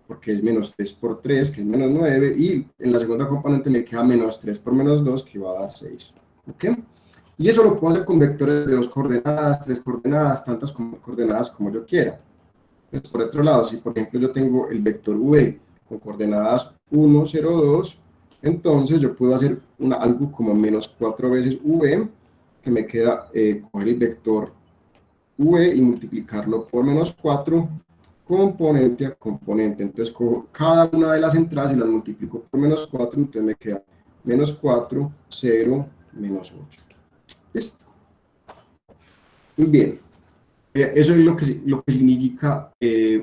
porque es menos 3 por 3, que es menos 9, y en la segunda componente me queda menos 3 por menos 2, que va a dar 6. ¿Ok? Y eso lo puedo hacer con vectores de 2 coordenadas, 3 coordenadas, tantas coordenadas como yo quiera. Entonces, por otro lado, si por ejemplo yo tengo el vector v con coordenadas 1, 0, 2, entonces yo puedo hacer algo como menos 4 veces v, que me queda coger el vector v y multiplicarlo por menos 4, componente a componente. Entonces cojo cada una de las entradas y las multiplico por menos 4, entonces me queda menos 4, 0, menos 8. Listo. Muy bien. Eso es lo que significa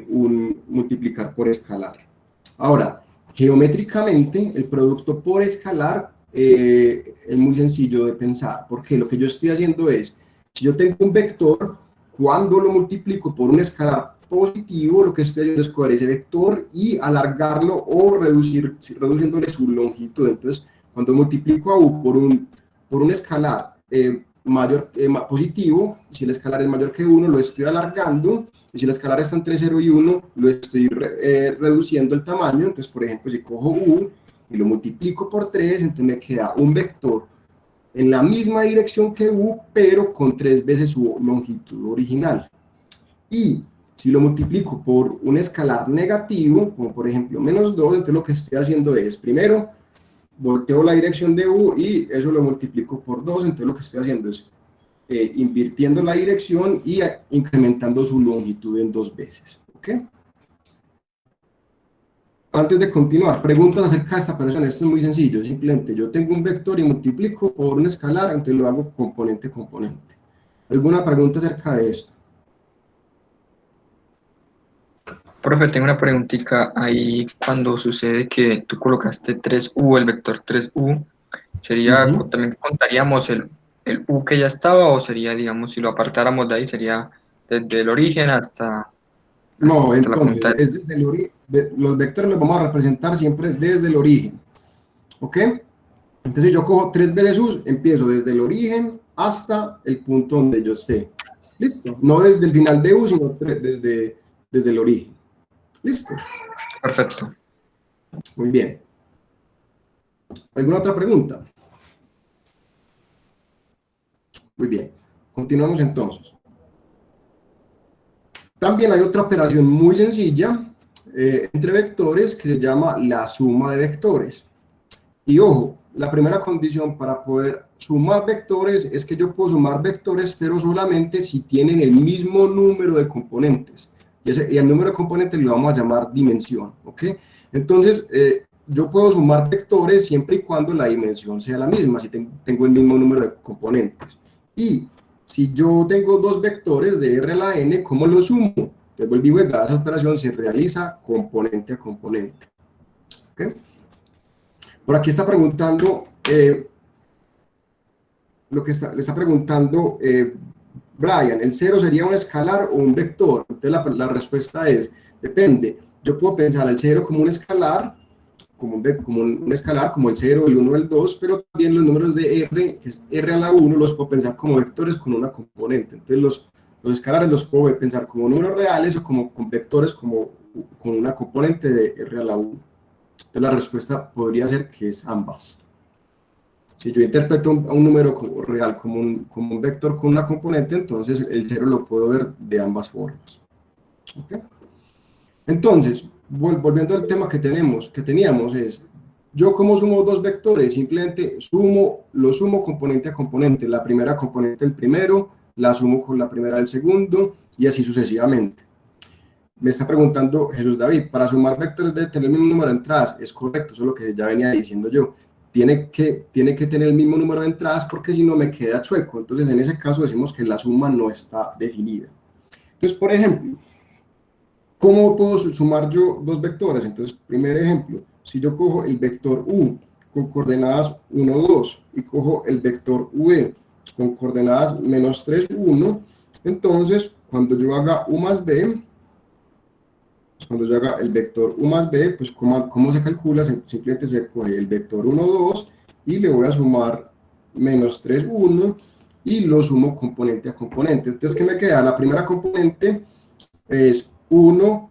un multiplicar por escalar. Ahora, geométricamente, el producto por escalar es muy sencillo de pensar, porque lo que yo estoy haciendo es, si yo tengo un vector, cuando lo multiplico por un escalar positivo, lo que estoy haciendo es coger ese vector y alargarlo o reduciéndole su longitud. Entonces, cuando multiplico a u por un escalar positivo, si el escalar es mayor que 1, lo estoy alargando, y si el escalar está entre 0 y 1, lo estoy reduciendo el tamaño. Entonces, por ejemplo, si cojo u y lo multiplico por 3, entonces me queda un vector en la misma dirección que u, pero con 3 veces su longitud original. Y si lo multiplico por un escalar negativo, como por ejemplo menos 2, entonces lo que estoy haciendo es, primero, volteo la dirección de u y eso lo multiplico por 2, entonces lo que estoy haciendo es invirtiendo la dirección y incrementando su longitud en 2 veces. ¿Ok? Antes de continuar, preguntas acerca de esta operación. Esto es muy sencillo, simplemente yo tengo un vector y multiplico por un escalar, entonces lo hago componente a componente. ¿Alguna pregunta acerca de esto? Profe, tengo una preguntita ahí. Cuando sucede que tú colocaste 3u, el vector 3u, ¿sería, también contaríamos el u que ya estaba, o sería, digamos, si lo apartáramos de ahí, sería desde el origen hasta No, la entonces, punta? es desde el los vectores los vamos a representar siempre desde el origen. ¿Ok? Entonces yo cojo 3 veces u, empiezo desde el origen hasta el punto donde yo esté. ¿Listo? No desde el final de u, sino desde el origen. ¿Listo? Perfecto. Muy bien. ¿Alguna otra pregunta? Muy bien. Continuamos entonces. También hay otra operación muy sencilla entre vectores que se llama la suma de vectores. Y ojo, la primera condición para poder sumar vectores es que yo puedo sumar vectores, pero solamente si tienen el mismo número de componentes. Y el número de componentes le vamos a llamar dimensión. ¿Ok? Entonces, yo puedo sumar vectores siempre y cuando la dimensión sea la misma, si tengo el mismo número de componentes. Y si yo tengo dos vectores de R a la N, ¿cómo los sumo? Entonces, vuelvo y esa operación se realiza componente a componente. ¿Okay? Por aquí está preguntando, le está preguntando Brian, ¿el 0 sería un escalar o un vector? Entonces la respuesta es, depende. Yo puedo pensar el 0 como un escalar, como un escalar, como el 0, el 1, el 2, pero también los números de R, que es R a la 1, los puedo pensar como vectores con una componente. Entonces los escalares los puedo pensar como números reales o como con vectores con una componente de R a la 1. Entonces la respuesta podría ser que es ambas. Si yo interpreto a un número real como un vector con una componente, entonces el 0 lo puedo ver de ambas formas. ¿Okay? Entonces, volviendo al tema que teníamos es, yo como sumo dos vectores, simplemente lo sumo componente a componente, la primera componente del primero, la sumo con la primera del segundo, y así sucesivamente. Me está preguntando Jesús David, para sumar vectores debe tener el mismo número de entradas. Es correcto, eso es lo que ya venía diciendo yo. Tiene que tener el mismo número de entradas porque si no me queda chueco. Entonces, en ese caso decimos que la suma no está definida. Entonces, por ejemplo, ¿cómo puedo sumar yo dos vectores? Entonces, primer ejemplo, si yo cojo el vector u con coordenadas 1, 2 y cojo el vector v con coordenadas menos 3, 1, entonces, cuando yo haga u más b, pues cuando yo haga el vector u más b, pues ¿cómo se calcula? Simplemente se coge el vector 1, 2 y le voy a sumar menos 3, 1 y lo sumo componente a componente. Entonces, ¿qué me queda? La primera componente es 1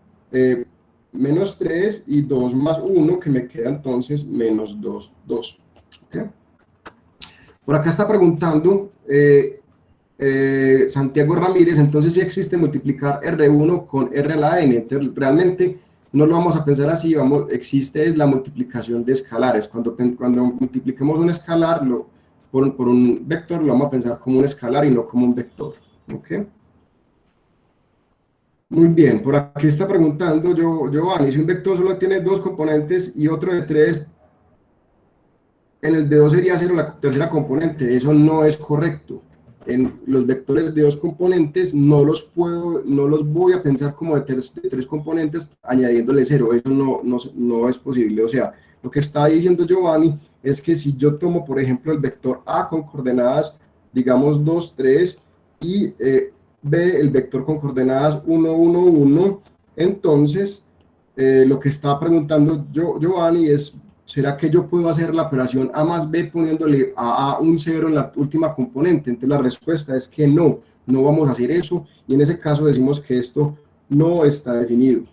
menos 3 y 2 más 1, que me queda entonces menos 2, 2. ¿Okay? Por acá está preguntando Santiago Ramírez, entonces si existe multiplicar R1 con R a la n. Entonces, realmente no lo vamos a pensar así, existe es la multiplicación de escalares. Cuando multipliquemos un escalar por un vector, lo vamos a pensar como un escalar y no como un vector. ¿Okay? Muy bien, por aquí está preguntando Giovanni, si un vector solo tiene 2 componentes y otro de 3, en el de 2 sería 0 la tercera componente. Eso no es correcto. En los vectores de 2 componentes no los voy a pensar como de 3 componentes añadiéndole 0. Eso no es posible. O sea, lo que está diciendo Giovanni es que si yo tomo, por ejemplo, el vector A con coordenadas, digamos 2, 3, y B, el vector con coordenadas 1, 1, 1, entonces lo que está preguntando Giovanni es, ¿será que yo puedo hacer la operación A más B poniéndole a A un 0 en la última componente? Entonces la respuesta es que no vamos a hacer eso, y en ese caso decimos que esto no está definido.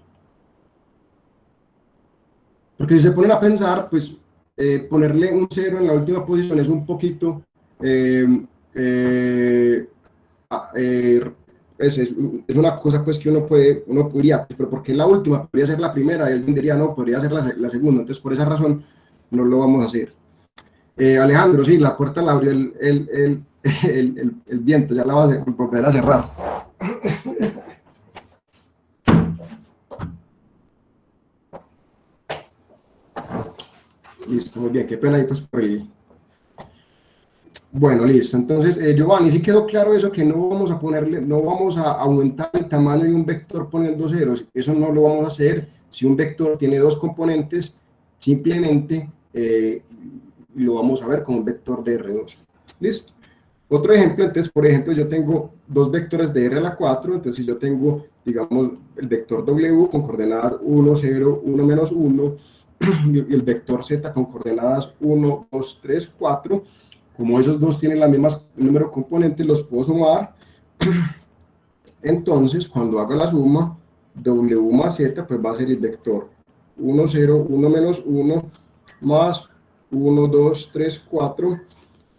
Porque si se ponen a pensar, pues ponerle un 0 en la última posición es un poquito... es una cosa pues que uno podría, pero porque la última podría ser la primera, y alguien diría no, podría ser la segunda. Entonces por esa razón no lo vamos a hacer. Alejandro, sí, la puerta la abrió el viento, ya la va a volver a cerrar. Listo, muy bien, qué pena ahí pues por el... Bueno, listo. Entonces, Giovanni, ¿sí quedó claro eso? Que no vamos a aumentar el tamaño de un vector poniendo ceros. Eso no lo vamos a hacer. Si un vector tiene 2 componentes, simplemente lo vamos a ver como un vector de R2. Listo. Otro ejemplo, entonces, por ejemplo, yo tengo 2 vectores de R a la 4. Entonces, si yo tengo, digamos, el vector W con coordenadas 1, 0, 1, menos 1, y el vector Z con coordenadas 1, 2, 3, 4, como esos dos tienen las mismas número de componentes, los puedo sumar. Entonces, cuando haga la suma, W más Z, pues va a ser el vector 1, 0, 1 menos 1, más 1, 2, 3, 4,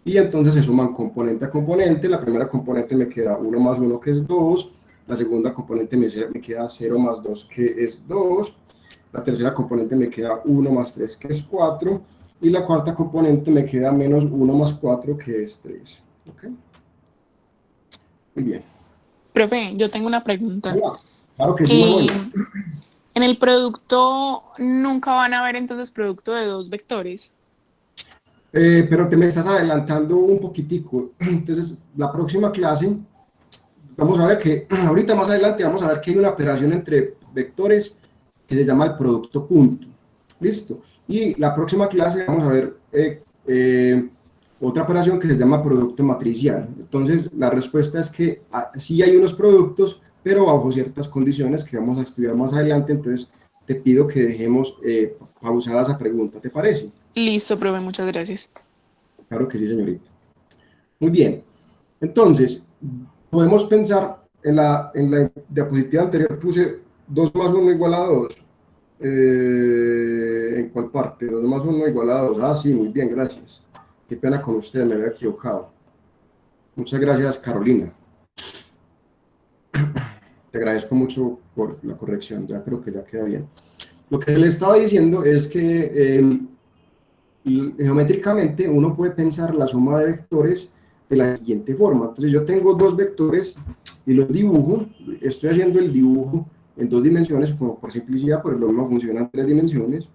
y entonces se suman componente a componente. La primera componente me queda 1 más 1, que es 2, la segunda componente me queda 0 más 2, que es 2, la tercera componente me queda 1 más 3, que es 4, y la cuarta componente me queda menos 1 más 4, que es 3. ¿Okay? Muy bien. Profe, yo tengo una pregunta. Claro que sí, Manuel. En el producto nunca van a ver entonces producto de 2 vectores. Pero te me estás adelantando un poquitico. Entonces, la próxima clase, vamos a ver que, ahorita más adelante vamos a ver que hay una operación entre vectores que se llama el producto punto. ¿Listo? Y la próxima clase vamos a ver otra operación que se llama producto matricial. Entonces, la respuesta es que sí hay unos productos, pero bajo ciertas condiciones que vamos a estudiar más adelante. Entonces, te pido que dejemos pausada esa pregunta, ¿te parece? Listo, profe, muchas gracias. Claro que sí, señorita. Muy bien. Entonces, podemos pensar, en la diapositiva anterior puse 2 más 1 igual a 2. ¿En cuál parte? 2 más 1 igual a 2. Ah, sí, muy bien, gracias. Qué pena con usted, me había equivocado. Muchas gracias, Carolina. Te agradezco mucho por la corrección, ya creo que ya queda bien. Lo que le estaba diciendo es que geométricamente uno puede pensar la suma de vectores de la siguiente forma. Entonces yo tengo 2 vectores y los dibujo, estoy haciendo el dibujo en 2 dimensiones, como por simplicidad, pero lo mismo funciona en 3 dimensiones,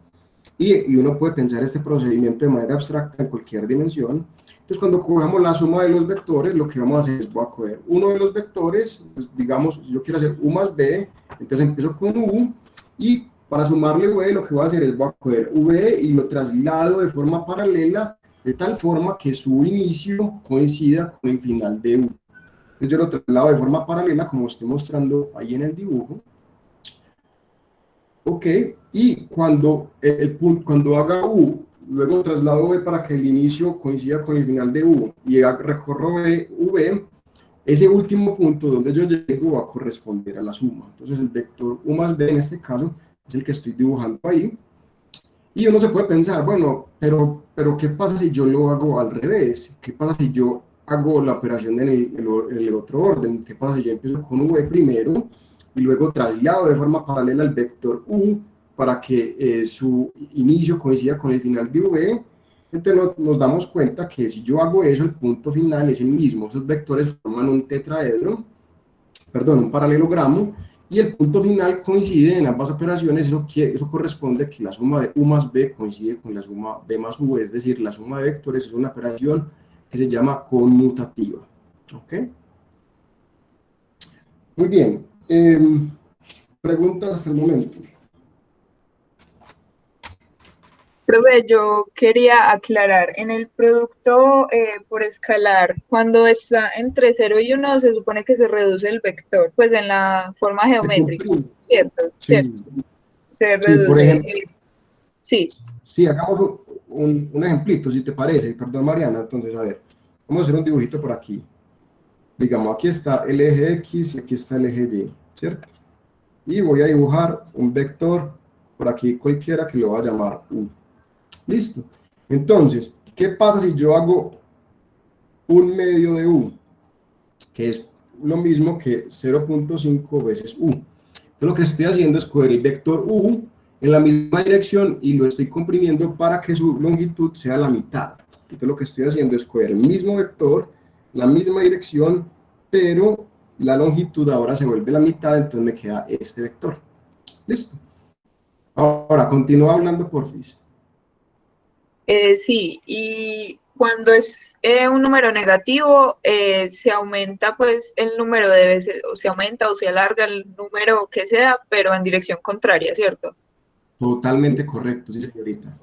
y uno puede pensar este procedimiento de manera abstracta en cualquier dimensión. Entonces cuando cogemos la suma de los vectores, lo que vamos a hacer es, voy a coger uno de los vectores, pues, digamos, si yo quiero hacer U más B, entonces empiezo con U, y para sumarle V, lo que voy a hacer es, voy a coger V y lo traslado de forma paralela, de tal forma que su inicio coincida con el final de U. Entonces yo lo traslado de forma paralela, como estoy mostrando ahí en el dibujo. Ok, y cuando, cuando haga U, luego traslado B para que el inicio coincida con el final de U y recorro V, ese último punto donde yo llego va a corresponder a la suma. Entonces el vector U más B en este caso es el que estoy dibujando ahí. Y uno se puede pensar, bueno, pero ¿qué pasa si yo lo hago al revés? ¿Qué pasa si yo hago la operación en el otro orden? ¿Qué pasa si yo empiezo con V primero y luego traslado de forma paralela al vector U para que su inicio coincida con el final de V? Entonces nos damos cuenta que si yo hago eso, el punto final es el mismo. Esos vectores forman un tetraedro, perdón, un paralelogramo, y el punto final coincide en ambas operaciones. Eso corresponde a que la suma de U más B coincide con la suma B más U, es decir, la suma de vectores es una operación que se llama conmutativa. ¿Ok? Muy bien. Preguntas hasta el momento. Profe, yo quería aclarar, en el producto por escalar, cuando está entre 0 y 1, se supone que se reduce el vector, pues en la forma geométrica, ¿cierto? Sí, ¿Cierto? Se sí, por reduce, ejemplo. Sí. Sí, hagamos un ejemplito, si te parece. Perdón, Mariana. Entonces, a ver, vamos a hacer un dibujito por aquí. Digamos, aquí está el eje X y aquí está el eje Y, ¿cierto? Y voy a dibujar un vector por aquí cualquiera que lo voy a llamar U. Listo. Entonces, ¿qué pasa si yo hago un medio de U? Que es lo mismo que 0.5 veces U. Entonces, lo que estoy haciendo es coger el vector U en la misma dirección y lo estoy comprimiendo para que su longitud sea la mitad. Entonces, lo que estoy haciendo es coger el mismo vector, la misma dirección, pero la longitud ahora se vuelve la mitad, entonces me queda este vector. Listo. Ahora, continúa hablando, porfis. Sí, y cuando es un número negativo, se aumenta pues el número de veces, o se aumenta o se alarga el número que sea, pero en dirección contraria, ¿cierto? Totalmente correcto, sí, señorita.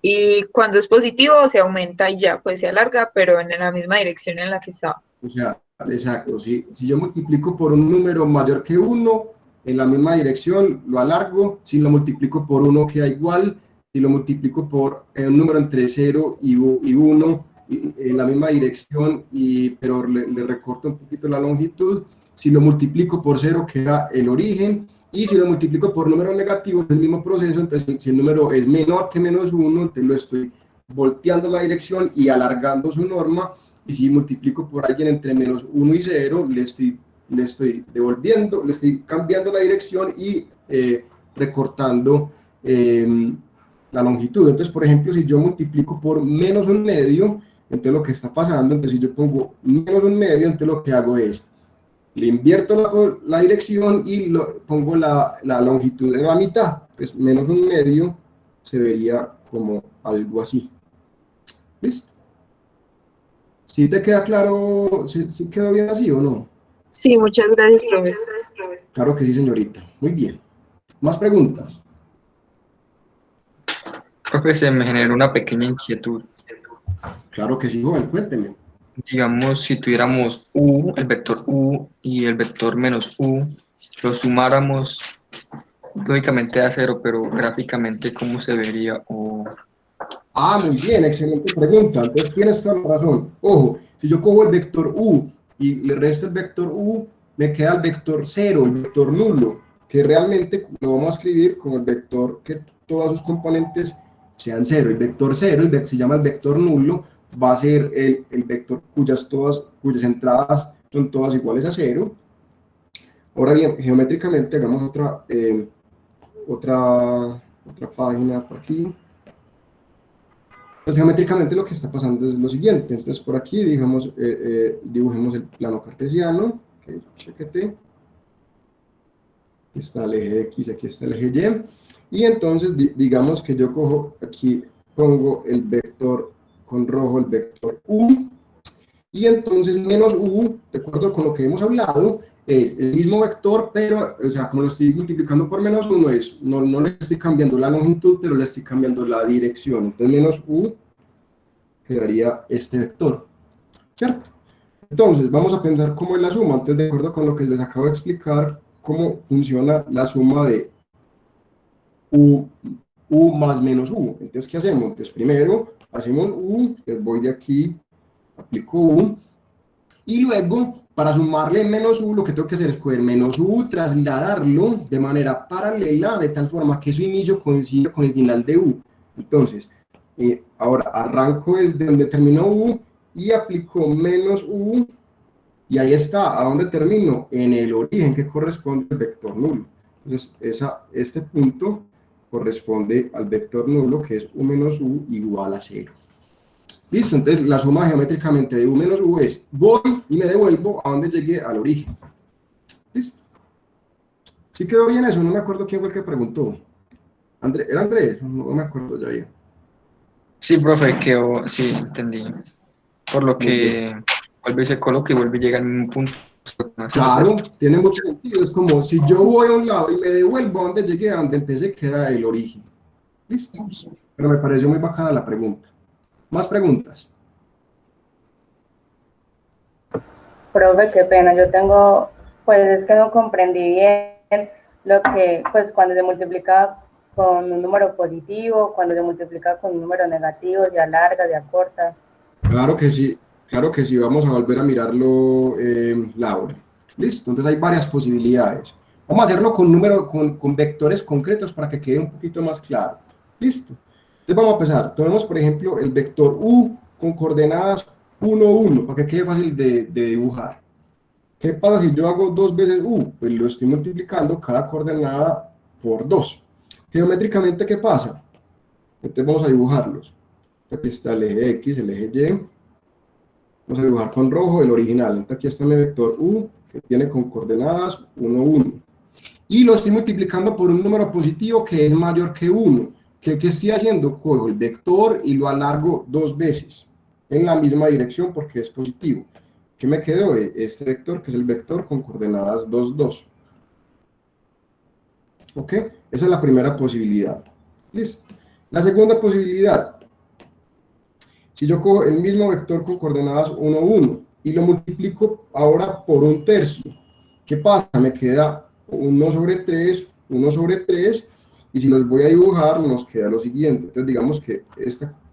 Y cuando es positivo, se aumenta y ya, pues se alarga, pero en la misma dirección en la que estaba. O sea, exacto, si yo multiplico por un número mayor que 1, en la misma dirección lo alargo. Si lo multiplico por 1 queda igual. Si lo multiplico por un número entre 0 y 1, en la misma dirección, pero le recorto un poquito la longitud. Si lo multiplico por 0 queda el origen. Y si lo multiplico por números negativos, es el mismo proceso. Entonces, si el número es menor que menos 1, entonces lo estoy volteando la dirección y alargando su norma. Y si multiplico por alguien entre menos 1 y 0, le estoy devolviendo, le estoy cambiando la dirección y recortando la longitud. Entonces, por ejemplo, si yo multiplico por menos 1/2, entonces lo que está pasando, entonces si yo pongo menos 1/2, entonces lo que hago es, le invierto la dirección y pongo la longitud de la mitad. Pues menos 1/2 se vería como algo así. ¿Listo? ¿Sí te queda claro? ¿Sí quedó bien así o no? Sí, muchas gracias, profe. Claro que sí, señorita. Muy bien. ¿Más preguntas? Profe, se me generó una pequeña inquietud. Claro que sí, joven, cuénteme. Digamos, si tuviéramos U, el vector U y el vector menos U, lo sumáramos, lógicamente da 0, pero gráficamente, ¿cómo se vería? Muy bien, excelente pregunta. Entonces tienes toda la razón. Ojo, si yo cojo el vector U y le resto el vector U, me queda el vector 0, el vector nulo, que realmente lo vamos a escribir con el vector que todas sus componentes sean 0. El vector 0, se llama el vector nulo, va a ser el vector cuyas entradas son todas iguales a 0. Ahora bien, geométricamente hagamos otra página por aquí. Pues geométricamente lo que está pasando es lo siguiente. Entonces por aquí dibujemos el plano cartesiano, que chequete. Aquí está el eje X, aquí está el eje Y. Y entonces digamos que yo cojo aquí, pongo el vector con rojo, el vector U. Y entonces menos U, de acuerdo con lo que hemos hablado, es el mismo vector, pero, o sea, como lo estoy multiplicando por menos 1, no le estoy cambiando la longitud, pero le estoy cambiando la dirección. Entonces menos U quedaría este vector, ¿cierto? Entonces vamos a pensar cómo es la suma. Entonces, de acuerdo con lo que les acabo de explicar, cómo funciona la suma de U más menos U. Entonces, ¿qué hacemos? Entonces, primero hacemos U, les voy de aquí, aplico U, y luego, para sumarle menos U, lo que tengo que hacer es coger menos U, trasladarlo de manera paralela, de tal forma que su inicio coincide con el final de U. Entonces, ahora arranco desde donde terminó U, y aplico menos U, y ahí está. ¿A dónde termino? En el origen, que corresponde al vector nulo. Entonces, este punto corresponde al vector nulo, que es U menos U igual a 0. Listo, entonces la suma geométricamente de U menos U es, voy y me devuelvo a donde llegué al origen. Listo. ¿Sí quedó bien eso? No me acuerdo quién fue el que preguntó. ¿Era Andrés? No me acuerdo ya bien. Sí, profe, sí, entendí. Por lo Muy bien. que vuelve y se coloca y vuelve y llega al mismo punto. Claro, tiene mucho sentido. Es como si yo voy a un lado y me devuelvo a donde llegué, a donde empecé, que era el origen. Listo. Pero me pareció muy bacana la pregunta. ¿Más preguntas? Profe, qué pena, yo tengo, pues es que no comprendí bien lo que, pues cuando se multiplica con un número positivo, cuando se multiplica con un número negativo, se alarga, se acorta. Claro que sí, vamos a volver a mirarlo, Laura. Listo, entonces hay varias posibilidades. Vamos a hacerlo con vectores concretos para que quede un poquito más claro. Listo. Entonces vamos a empezar. Tomemos, por ejemplo, el vector U con coordenadas 1, 1, para que quede fácil de dibujar. ¿Qué pasa si yo hago 2 veces U? Pues lo estoy multiplicando cada coordenada por 2. Geométricamente, ¿qué pasa? Entonces vamos a dibujarlos. Aquí está el eje X, el eje Y. Vamos a dibujar con rojo el original. Entonces aquí está mi vector U, que tiene con coordenadas 1, 1. Y lo estoy multiplicando por un número positivo que es mayor que 1. ¿Qué estoy haciendo? Cojo el vector y lo alargo 2 veces en la misma dirección porque es positivo. ¿Qué me quedó? Este vector, que es el vector con coordenadas 2, 2. ¿Ok? Esa es la primera posibilidad. Listo. La segunda posibilidad. Si yo cojo el mismo vector con coordenadas 1, 1 y lo multiplico ahora por 1/3, ¿qué pasa? Me queda 1 sobre 3, 1 sobre 3, y si los voy a dibujar nos queda lo siguiente. Entonces digamos que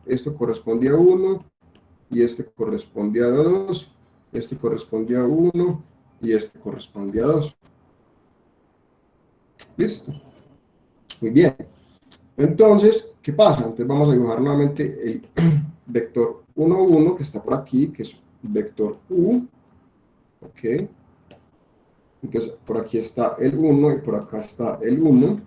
esto corresponde a 1, y este corresponde a 2, este corresponde a 1, y este corresponde a 2. ¿Listo? Muy bien. Entonces, ¿qué pasa? Entonces vamos a dibujar nuevamente el vector 1, 1, que está por aquí, que es vector U. Ok. Entonces, por aquí está el 1 y por acá está el 1.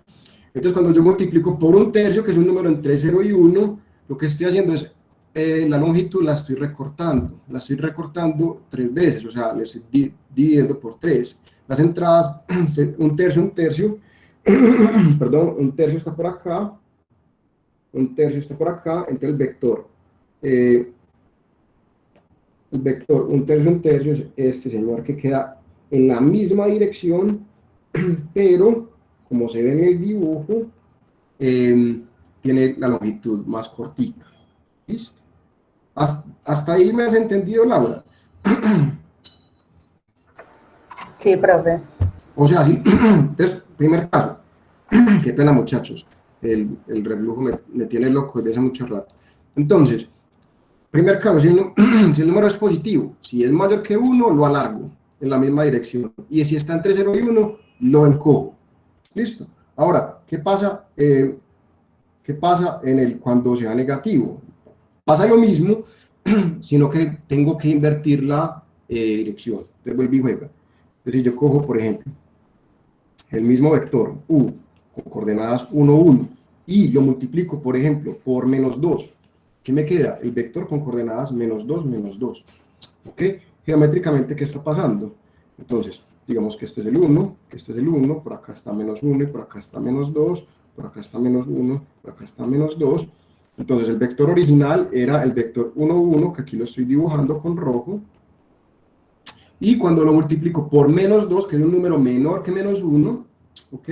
Entonces, cuando yo multiplico por 1/3, que es un número entre 0 y 1, lo que estoy haciendo es, la longitud la estoy recortando. La estoy recortando 3 veces, o sea, le estoy dividiendo por 3. Las entradas, 1/3, perdón, 1/3 está por acá, 1/3 está por acá, entonces el vector 1/3 es este señor que queda en la misma dirección, pero como se ve en el dibujo, tiene la longitud más cortica. ¿Listo? ¿Hasta ahí me has entendido, Laura? Sí, profe. O sea, sí. Entonces, primer caso. Qué pena, muchachos. El reflujo me tiene loco desde hace mucho rato. Entonces, primer caso, si el número es positivo, si es mayor que 1, lo alargo en la misma dirección. Y si está entre 0 y 1, lo encojo. ¿Listo? Ahora, ¿qué pasa cuando sea negativo? Pasa lo mismo, sino que tengo que invertir la dirección. Entonces vuelvo y juega. Entonces yo cojo, por ejemplo, el mismo vector U con coordenadas 1, 1 y lo multiplico, por ejemplo, por menos 2. ¿Qué me queda? El vector con coordenadas menos 2, menos 2. ¿Ok? Geométricamente, ¿qué está pasando? Entonces, digamos que este es el 1, que este es el 1, por acá está menos 1 y por acá está menos 2, por acá está menos 1, por acá está menos 2. Entonces el vector original era el vector 1, 1, que aquí lo estoy dibujando con rojo. Y cuando lo multiplico por menos 2, que es un número menor que menos 1, ¿ok?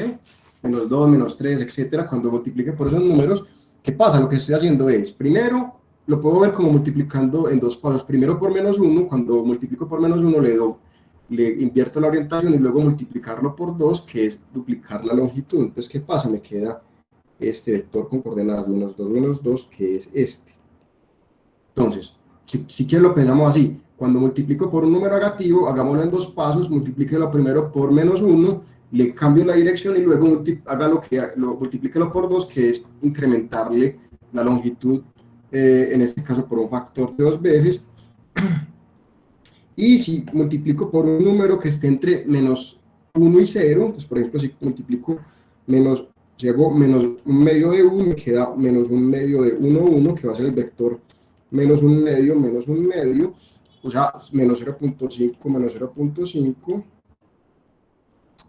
Menos 2, menos 3, etcétera. Cuando multiplique por esos números, ¿qué pasa? Lo que estoy haciendo es, primero, lo puedo ver como multiplicando en 2 pasos. Primero por menos 1, cuando multiplico por menos 1 le invierto la orientación y luego multiplicarlo por 2, que es duplicar la longitud. Entonces, ¿qué pasa? Me queda este vector con coordenadas menos 2, que es este. Entonces, si quieren lo pensamos así, cuando multiplico por un número negativo, hagámoslo en 2 pasos, multiplíquelo primero por -1, le cambio la dirección y luego multiplíquelo por 2, que es incrementarle la longitud, en este caso por un factor de 2 veces. Y si multiplico por un número que esté entre -1 y 0, entonces por ejemplo si multiplico si hago -1/2 de 1, me queda -1/2 de 1, 1, que va a ser el vector -1/2, -1/2, o sea, -0.5, -0.5.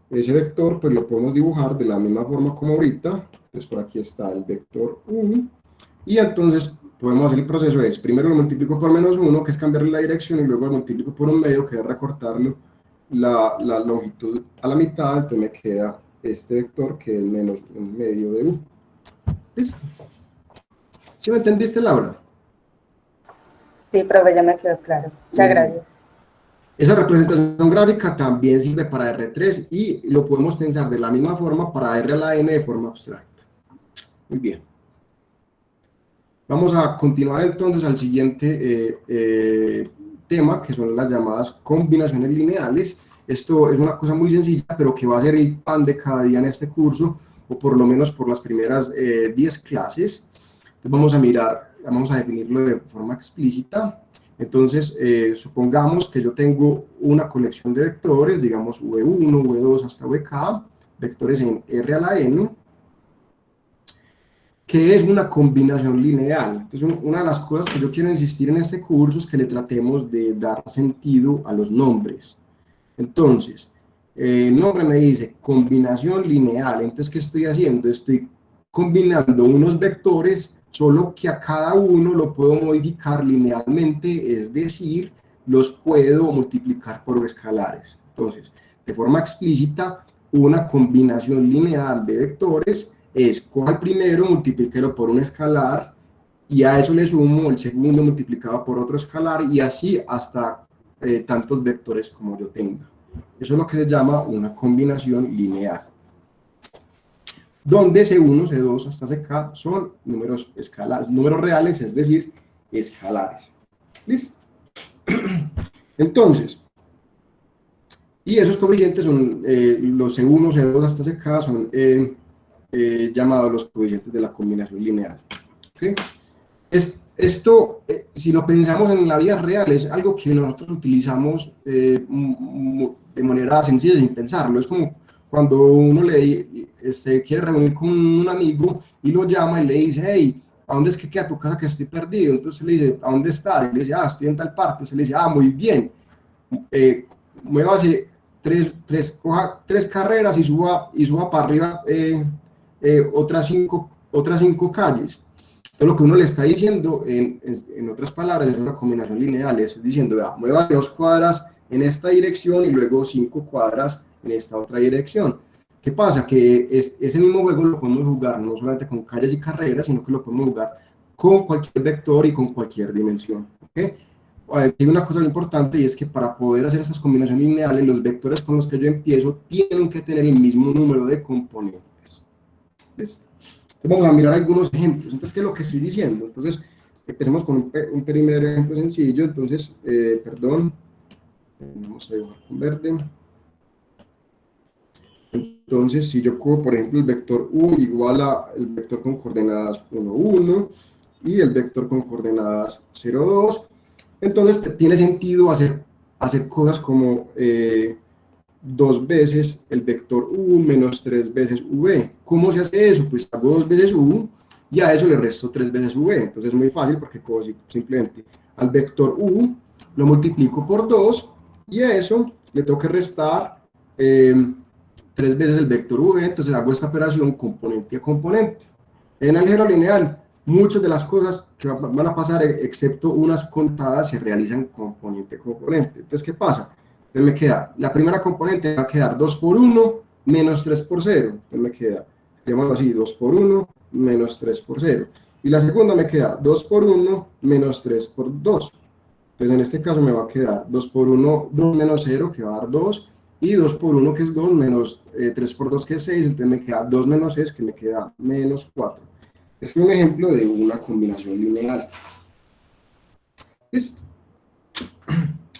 Ese vector pues lo podemos dibujar de la misma forma como ahorita. Entonces por aquí está el vector 1, y entonces podemos hacer el proceso, primero lo multiplico por -1, que es cambiarle la dirección, y luego lo multiplico por 1/2, que es recortarlo la longitud a la mitad. Entonces me queda este vector, que es -1/2 de 1. ¿Listo? ¿Sí me entendiste, Laura? Sí, profe, ya me quedó claro. Muchas gracias. Esa representación gráfica también sirve para R3 y lo podemos pensar de la misma forma para R a la n de forma abstracta. Muy bien. Vamos a continuar entonces al siguiente tema, que son las llamadas combinaciones lineales. Esto es una cosa muy sencilla, pero que va a ser el pan de cada día en este curso, o por lo menos por las primeras 10 clases. Entonces vamos a definirlo de forma explícita. Entonces, supongamos que yo tengo una colección de vectores, digamos V1, V2 hasta Vk, vectores en R a la n, que es una combinación lineal. Entonces, una de las cosas que yo quiero insistir en este curso es que le tratemos de dar sentido a los nombres. Entonces, el nombre me dice combinación lineal. Entonces, ¿qué estoy haciendo? Estoy combinando unos vectores, solo que a cada uno lo puedo modificar linealmente, es decir, los puedo multiplicar por escalares. Entonces, de forma explícita, una combinación lineal de vectores es coja el primero, multiplíquelo por un escalar, y a eso le sumo el segundo multiplicado por otro escalar, y así hasta tantos vectores como yo tenga. Eso es lo que se llama una combinación lineal, donde C1, C2 hasta Ck son números escalares, números reales, es decir, escalares. ¿Listo? Entonces, y esos coeficientes son los C1, C2 hasta Ck son llamados los coeficientes de la combinación lineal. ¿Okay? Esto, si lo pensamos en la vida real, es algo que nosotros utilizamos de manera sencilla sin pensarlo. Es como cuando uno quiere reunir con un amigo y lo llama y le dice, hey, ¿a dónde es que queda tu casa, que estoy perdido? Entonces le dice, ¿a dónde está? Y le dice, estoy en tal parte. Entonces le dice, muy bien, muévase coja 3 carreras y suba para arriba otras cinco calles. Entonces lo que uno le está diciendo, en otras palabras, es una combinación lineal, es diciendo, mueva 2 cuadras en esta dirección y luego 5 cuadras en esta otra dirección. ¿Qué pasa? Que ese mismo juego lo podemos jugar no solamente con calles y carreras, sino que lo podemos jugar con cualquier vector y con cualquier dimensión. ¿Okay? Hay una cosa importante, y es que para poder hacer estas combinaciones lineales, los vectores con los que yo empiezo tienen que tener el mismo número de componentes. ¿Listo? Entonces vamos a mirar algunos ejemplos. Entonces, ¿qué es lo que estoy diciendo? Entonces, empecemos con un primer ejemplo sencillo. Entonces, vamos a dibujar con verde. Entonces, si yo cojo, por ejemplo, el vector U igual al vector con coordenadas 1, 1 y el vector con coordenadas 0, 2, entonces tiene sentido hacer cosas como 2 veces el vector U menos 3 veces V. ¿Cómo se hace eso? Pues hago 2 veces U y a eso le resto 3 veces V. Entonces es muy fácil, porque cojo simplemente al vector U, lo multiplico por 2 y a eso le tengo que restar 3 veces el vector V. Entonces hago esta operación componente a componente. En álgebra lineal, muchas de las cosas que van a pasar, excepto unas contadas, se realizan componente a componente. Entonces, ¿qué pasa? Entonces me queda, la primera componente va a quedar 2 por 1 menos 3 por 0. Entonces me queda, llamémoslo así, 2 por 1 menos 3 por 0. Y la segunda me queda 2 por 1 menos 3 por 2. Entonces en este caso me va a quedar 2 por 1, 2 menos 0, que va a dar 2, y 2 por 1 que es 2, menos 3 por 2 que es 6, entonces me queda 2 menos 6 que me queda menos 4. Este es un ejemplo de una combinación lineal. ¿Listo?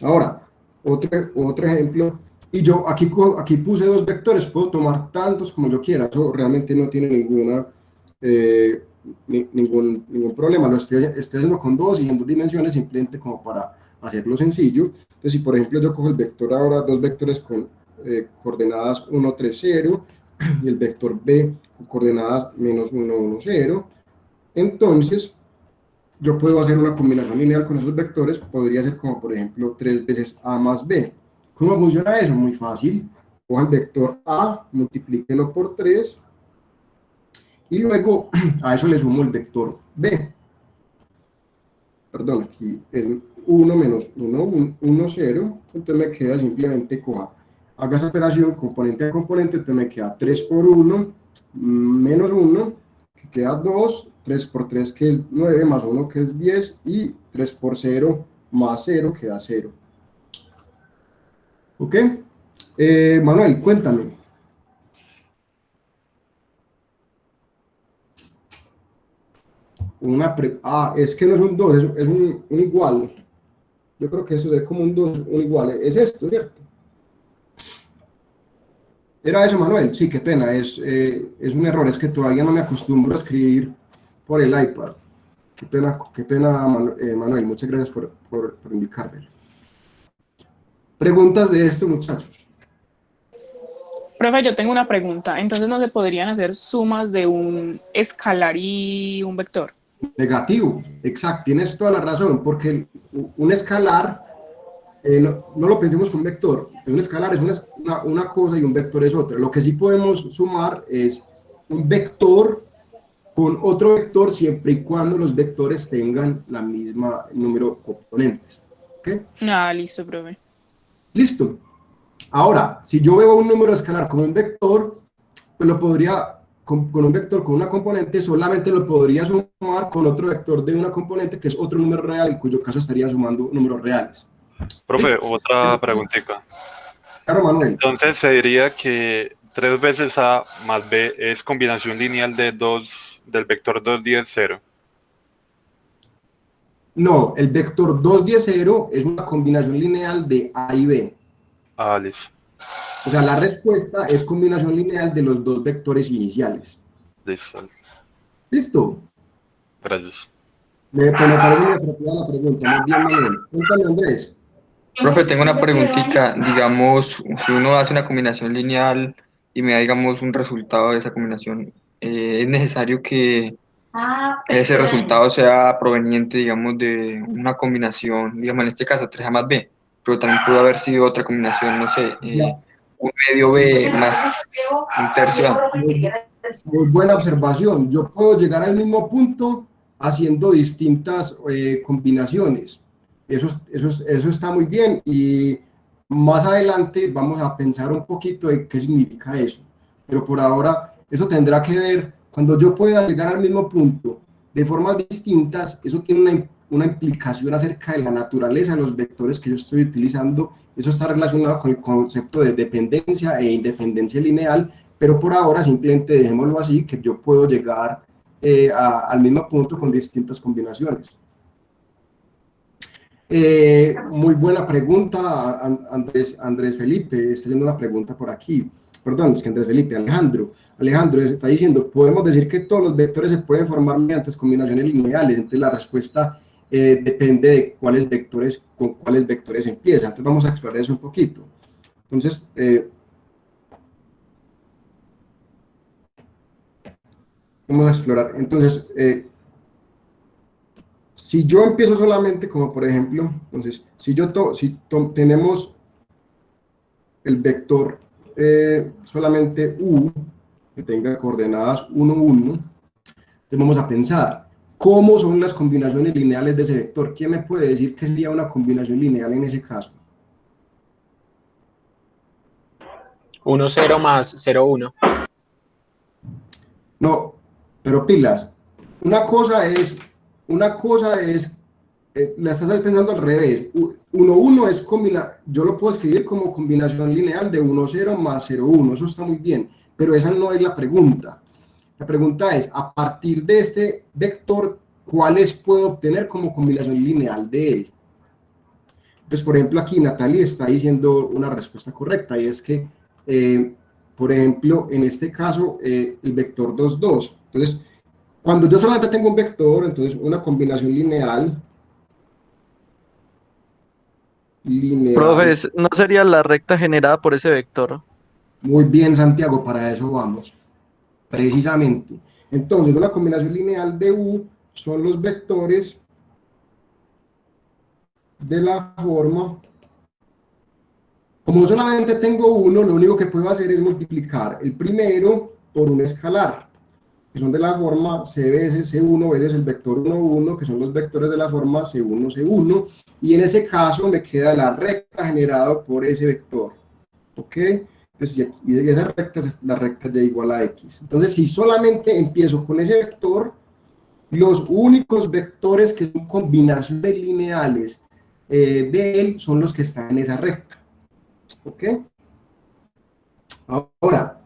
Ahora, otro ejemplo, y yo aquí puse 2 vectores, puedo tomar tantos como yo quiera, eso realmente no tiene ningún problema, lo estoy haciendo con 2 y en 2 dimensiones simplemente como para hacerlo sencillo. Entonces, si por ejemplo yo cojo el vector ahora, 2 vectores con coordenadas 1, 3, 0, y el vector b con coordenadas menos 1, 1, 0, entonces yo puedo hacer una combinación lineal con esos vectores, podría ser como por ejemplo 3 veces a más b. ¿Cómo funciona eso? Muy fácil. Coja el vector a, multiplíquelo por 3, y luego a eso le sumo el vector b. Perdón, aquí es 1 menos 1, 1, 0, entonces me queda simplemente haga esa operación componente a componente, entonces me queda 3 por 1, menos 1, que queda 2, 3 por 3 que es 9, más 1 que es 10, y 3 por 0 más 0 queda 0. ¿Ok? Manuel, cuéntame. Es que no es un 2, es un igual. Yo creo que eso es como un 2, un igual. Es esto, ¿cierto? ¿Era eso, Manuel? Sí, qué pena. Es un error, es que todavía no me acostumbro a escribir por el iPad. Qué pena, Manuel. Muchas gracias por indicarme. ¿Preguntas de esto, muchachos? Profe, yo tengo una pregunta. Entonces, ¿no se podrían hacer sumas de un escalar y un vector? Negativo, exacto, tienes toda la razón, porque un escalar, no lo pensemos como un vector, un escalar es una cosa y un vector es otra. Lo que sí podemos sumar es un vector con otro vector siempre y cuando los vectores tengan la misma número de componentes. ¿Okay? Ah, listo, profe. Listo. Ahora, si yo veo un número escalar como un vector, pues lo podría... Con un vector con una componente, solamente lo podría sumar con otro vector de una componente que es otro número real, en cuyo caso estaría sumando números reales. Profe, ¿Listo? otra preguntita. Claro, Manuel. Entonces se diría que 3 veces a más b es combinación lineal del vector 2, 10, 0. No, el vector 2, 10, 0 es una combinación lineal de a y b. Ah, listo. O sea, la respuesta es combinación lineal de los 2 vectores iniciales. Listo. ¿Listo? Gracias. Me parece muy apropiada la pregunta. Muy bien, Manuel. Cuéntame, Andrés. Profe, tengo una preguntita. Digamos, si uno hace una combinación lineal y me da, digamos, un resultado de esa combinación, ¿es necesario que ese resultado sea proveniente, digamos, de una combinación, digamos, en este caso 3a más b, pero también pudo haber sido otra combinación, no sé, un medio b más un tercio a? Muy buena observación. Yo puedo llegar al mismo punto haciendo distintas combinaciones. Eso está muy bien, y más adelante vamos a pensar un poquito de qué significa eso. Pero por ahora eso tendrá que ver, cuando yo pueda llegar al mismo punto de formas distintas, eso tiene una implicación acerca de la naturaleza de los vectores que yo estoy utilizando. Eso está relacionado con el concepto de dependencia e independencia lineal, pero por ahora simplemente dejémoslo así, que yo puedo llegar al mismo punto con distintas combinaciones. Muy buena pregunta, Andrés Felipe, está haciendo una pregunta por aquí. Perdón, es que Andrés Felipe, Alejandro está diciendo, podemos decir que todos los vectores se pueden formar mediante combinaciones lineales. Entonces la respuesta depende de con cuáles vectores empieza. Entonces vamos a explorar eso un poquito. Entonces, vamos a explorar. Entonces, si yo empiezo solamente como por ejemplo, entonces, si tenemos el vector solamente u, que tenga coordenadas 1, 1, entonces vamos a pensar, ¿cómo son las combinaciones lineales de ese vector? ¿Quién me puede decir qué sería una combinación lineal en ese caso? 1, 0 más 0, 1. No, pero pilas. Una cosa es la estás pensando al revés. 1, 1 es yo lo puedo escribir como combinación lineal de 1, 0 más 0, 1, eso está muy bien, pero esa no es la pregunta. La pregunta es, a partir de este vector, ¿cuáles puedo obtener como combinación lineal de él? Entonces, por ejemplo, aquí Natalie está diciendo una respuesta correcta, y es que, por ejemplo, en este caso, el vector 2, 2. Entonces, cuando yo solamente tengo un vector, entonces una combinación lineal. Profe, ¿no sería la recta generada por ese vector? Muy bien, Santiago, para eso vamos. Precisamente. Entonces, una combinación lineal de U son los vectores de la forma. Como solamente tengo uno, lo único que puedo hacer es multiplicar el primero por un escalar, que son de la forma C veces C1 veces el vector 1, 1, que son los vectores de la forma C1, C1, y en ese caso me queda la recta generada por ese vector. ¿Ok? Entonces, y esa recta es la recta y igual a X. Entonces, si solamente empiezo con ese vector, los únicos vectores que son combinaciones lineales de él son los que están en esa recta. ¿Ok? Ahora,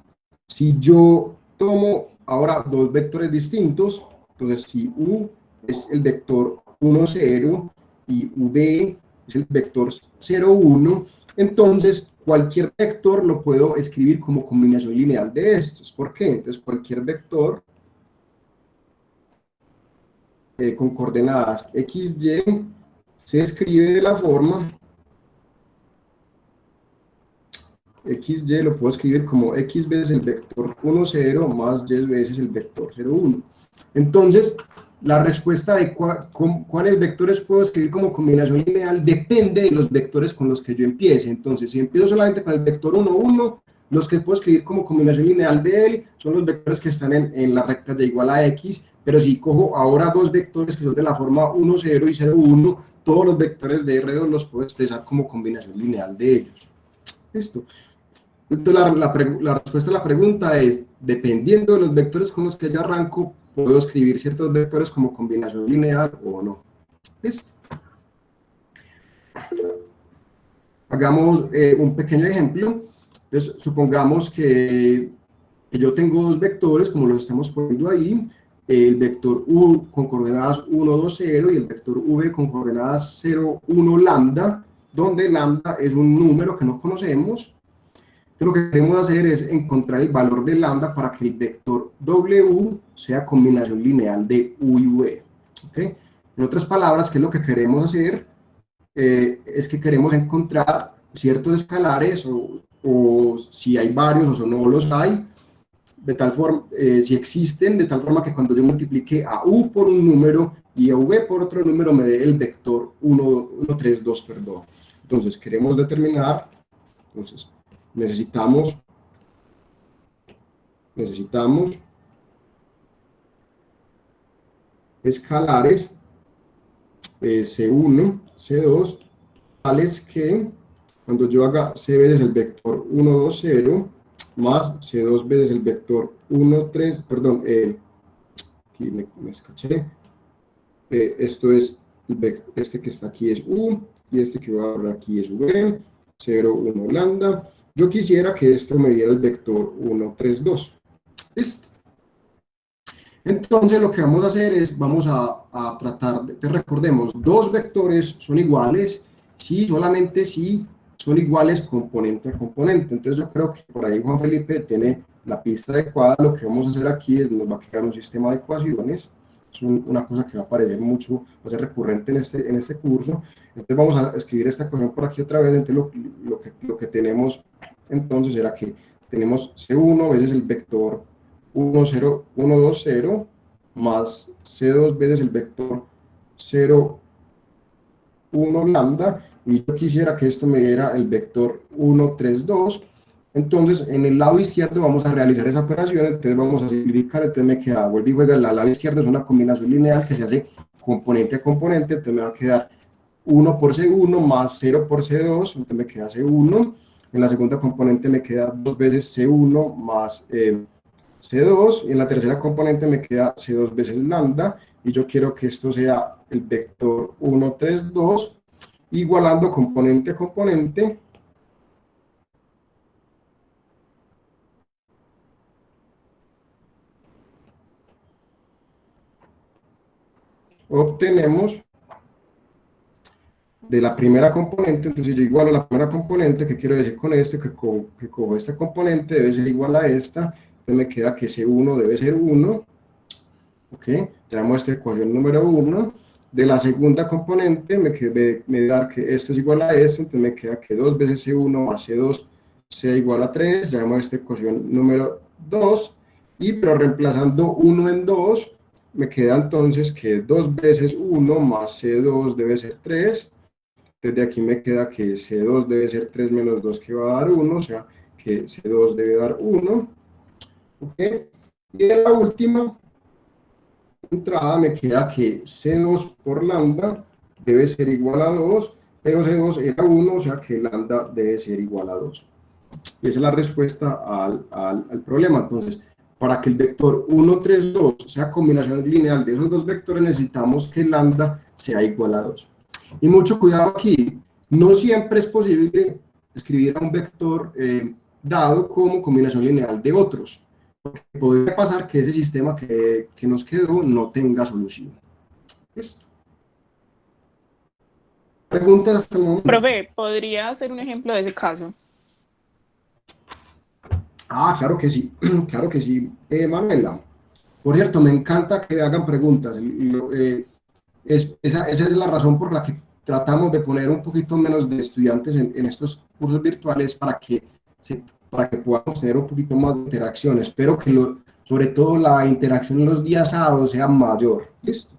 si yo tomo ahora dos vectores distintos, entonces si U es el vector 1, 0 y V es el vector 0, 1, entonces cualquier vector lo puedo escribir como combinación lineal de estos. ¿Por qué? Entonces cualquier vector con coordenadas x, y se escribe de la forma x, y lo puedo escribir como x veces el vector 1, 0 más y veces el vector 0, 1. Entonces, la respuesta de cuáles vectores puedo escribir como combinación lineal depende de los vectores con los que yo empiece. Entonces, si empiezo solamente con el vector 1, 1, los que puedo escribir como combinación lineal de él son los vectores que están en la recta y igual a x, pero si cojo ahora dos vectores que son de la forma 1, 0 y 0, 1, todos los vectores de R2 los puedo expresar como combinación lineal de ellos. ¿Listo? Entonces, la respuesta a la pregunta es, dependiendo de los vectores con los que yo arranco, puedo escribir ciertos vectores como combinación lineal o no. ¿Listo? Hagamos un pequeño ejemplo. Entonces, supongamos que yo tengo dos vectores, como los estamos poniendo ahí, el vector U con coordenadas 1, 2, 0 y el vector V con coordenadas 0, 1, lambda, donde lambda es un número que no conocemos. Entonces, lo que queremos hacer es encontrar el valor de lambda para que el vector W sea combinación lineal de U y V. ¿Okay? En otras palabras, ¿qué es lo que queremos hacer? Es que queremos encontrar ciertos escalares o si hay varios o no los hay, de tal forma, si existen, de tal forma que cuando yo multiplique a U por un número y a V por otro número me dé el vector 1, 3, 2, perdón. Entonces, queremos determinar, entonces, necesitamos escalares C1, C2, tales que cuando yo haga C veces el vector 1, 2, 0, más C2 veces el vector 1, 3, perdón, aquí me escaché, esto es, este que está aquí es U, y este que va a ver aquí es V, 0, 1, lambda. Yo quisiera que esto me diera el vector 1, 3, 2. ¿Listo? Entonces lo que vamos a hacer es, vamos a tratar de, recordemos, dos vectores son iguales, si solamente si son iguales componente a componente. Entonces yo creo que por ahí Juan Felipe tiene la pista adecuada. Lo que vamos a hacer aquí es, nos va a quedar un sistema de ecuaciones. Es una cosa que va a aparecer mucho, va a ser recurrente en este curso. Entonces vamos a escribir esta ecuación por aquí otra vez. Entonces lo que tenemos entonces era que tenemos C1 veces el vector 1, 0, 1, 2, 0 más C2 veces el vector 0, 1 lambda, y yo quisiera que esto me diera el vector 1, 3, 2. Entonces en el lado izquierdo vamos a realizar esa operación. Entonces vamos a simplificar. Entonces me queda, vuelvo y juega, el lado izquierdo es una combinación lineal que se hace componente a componente. Entonces me va a quedar 1 por C1 más 0 por C2, entonces me queda C1. En la segunda componente me queda 2 veces C1 más C2, y en la tercera componente me queda C2 veces lambda, y yo quiero que esto sea el vector 1, 3, 2, igualando componente a componente, obtenemos de la primera componente, entonces yo igualo la primera componente, ¿qué quiero decir con esto? Que cojo esta componente, debe ser igual a esta, entonces me queda que C1 debe ser 1, ¿ok? Llamo a esta ecuación número 1, de la segunda componente me da que esto es igual a esto, entonces me queda que 2 veces C1 más C2 sea igual a 3, llamo a esta ecuación número 2, y pero reemplazando 1 en 2, me queda entonces que 2 veces 1 más C2 debe ser 3, desde aquí me queda que C2 debe ser 3 menos 2 que va a dar 1, o sea que C2 debe dar 1, ¿ok? Y en la última entrada me queda que C2 por lambda debe ser igual a 2, pero C2 era 1, o sea que lambda debe ser igual a 2. Y esa es la respuesta al problema. Entonces, para que el vector 1, 3, 2 sea combinación lineal de esos dos vectores, necesitamos que lambda sea igual a 2. Y mucho cuidado aquí, no siempre es posible escribir a un vector dado como combinación lineal de otros. Porque podría pasar que ese sistema que nos quedó no tenga solución. ¿Listo? ¿Preguntas hasta el momento? Profe, ¿podría hacer un ejemplo de ese caso? Ah, claro que sí, claro que sí. Manuela, por cierto, me encanta que hagan preguntas. Esa es la razón por la que tratamos de poner un poquito menos de estudiantes en estos cursos virtuales para que podamos tener un poquito más de interacción. Espero que sobre todo la interacción en los días sábados sea mayor. ¿Listo?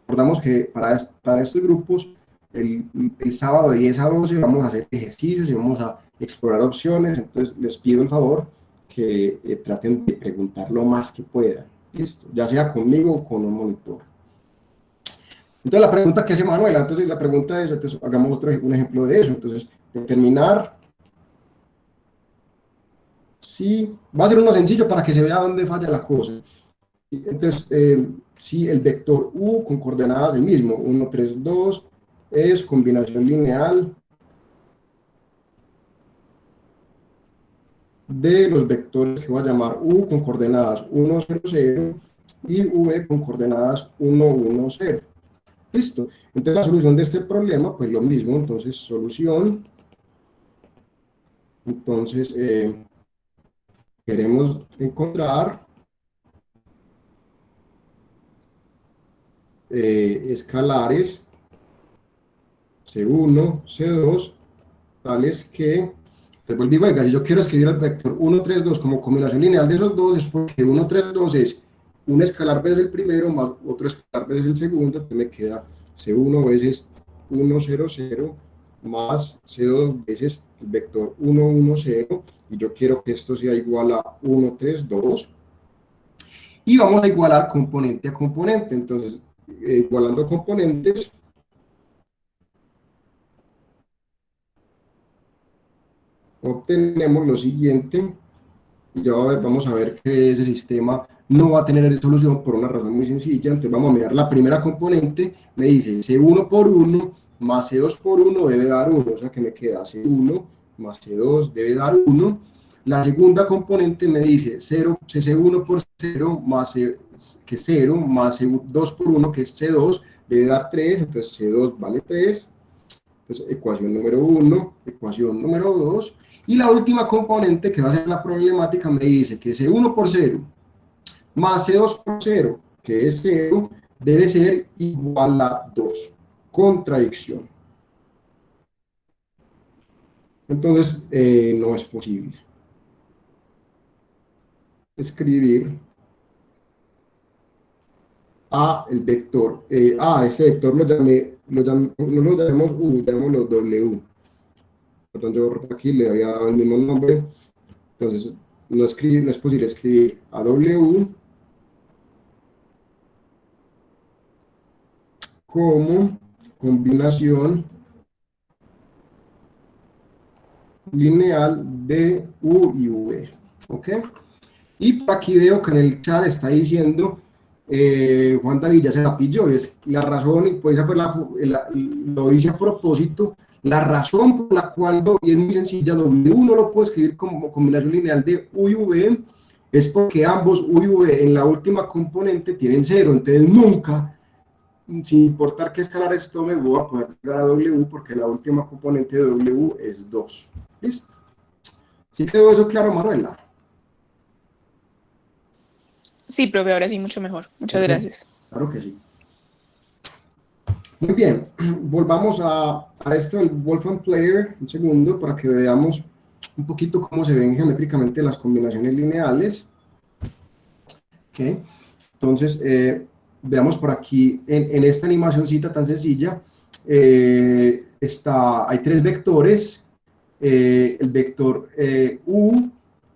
Recordamos que para estos grupos el sábado de 10 a 12 vamos a hacer ejercicios y vamos a explorar opciones. Entonces les pido el favor que traten de preguntar lo más que puedan. ¿Listo? Ya sea conmigo o con un monitor. Entonces la pregunta que hace Manuela, entonces la pregunta es, entonces hagamos un ejemplo de eso. Entonces, determinar si, va a ser uno sencillo para que se vea dónde falla la cosa. Entonces, si el vector U con coordenadas el mismo, 1, 3, 2, es combinación lineal de los vectores que voy a llamar U con coordenadas 1, 0, 0 y V con coordenadas 1, 1, 0. Listo. Entonces la solución de este problema, pues lo mismo, entonces solución, entonces queremos encontrar escalares C1, C2, tales que, te volví, oiga, si yo quiero escribir el vector 1, 3, 2 como combinación lineal de esos dos, es porque 1, 3, 2 es un escalar veces el primero más otro escalar veces el segundo, entonces me queda C1 veces 1, 0, 0 más C2 veces el vector 1, 1, 0, y yo quiero que esto sea igual a 1, 3, 2, y vamos a igualar componente a componente. Entonces, igualando componentes, obtenemos lo siguiente, y ya vamos a ver que ese sistema no va a tener solución por una razón muy sencilla. Entonces vamos a mirar la primera componente, me dice C1 por 1 más C2 por 1 debe dar 1, o sea que me queda C1 más C2 debe dar 1. La segunda componente me dice C1 por 0 más que 0 más C2 por 1 que es C2 debe dar 3, entonces C2 vale 3. Entonces ecuación número 1, ecuación número 2. Y la última componente que va a ser la problemática me dice que C1 por 0 más C2 por 0, que es 0, debe ser igual a 2. Contradicción. Entonces, no es posible escribir a el vector, ese vector no lo llamemos U, llamémoslo W. Entonces yo aquí le había dado el mismo nombre, entonces no es posible escribir a W como combinación lineal de U y V, ¿ok? Y por aquí veo que en el chat está diciendo Juan David ya se la pilló, es la razón, y pues esa fue lo hice a propósito, la razón por la cual y es muy sencilla, W no lo puedo escribir como combinación lineal de U y V, es porque ambos U y V en la última componente tienen 0, entonces nunca, sin importar qué escalar esto, me voy a poder llegar a W porque la última componente de W es 2. ¿Listo? ¿Sí quedó eso claro, Manuela? Sí, profe, ahora sí, mucho mejor. Muchas gracias. Claro que sí. Muy bien, volvamos a esto del Wolfram Player, un segundo, para que veamos un poquito cómo se ven geométricamente las combinaciones lineales. ¿Okay? Entonces, veamos por aquí, en esta animacióncita tan sencilla, hay 3 vectores, el vector U,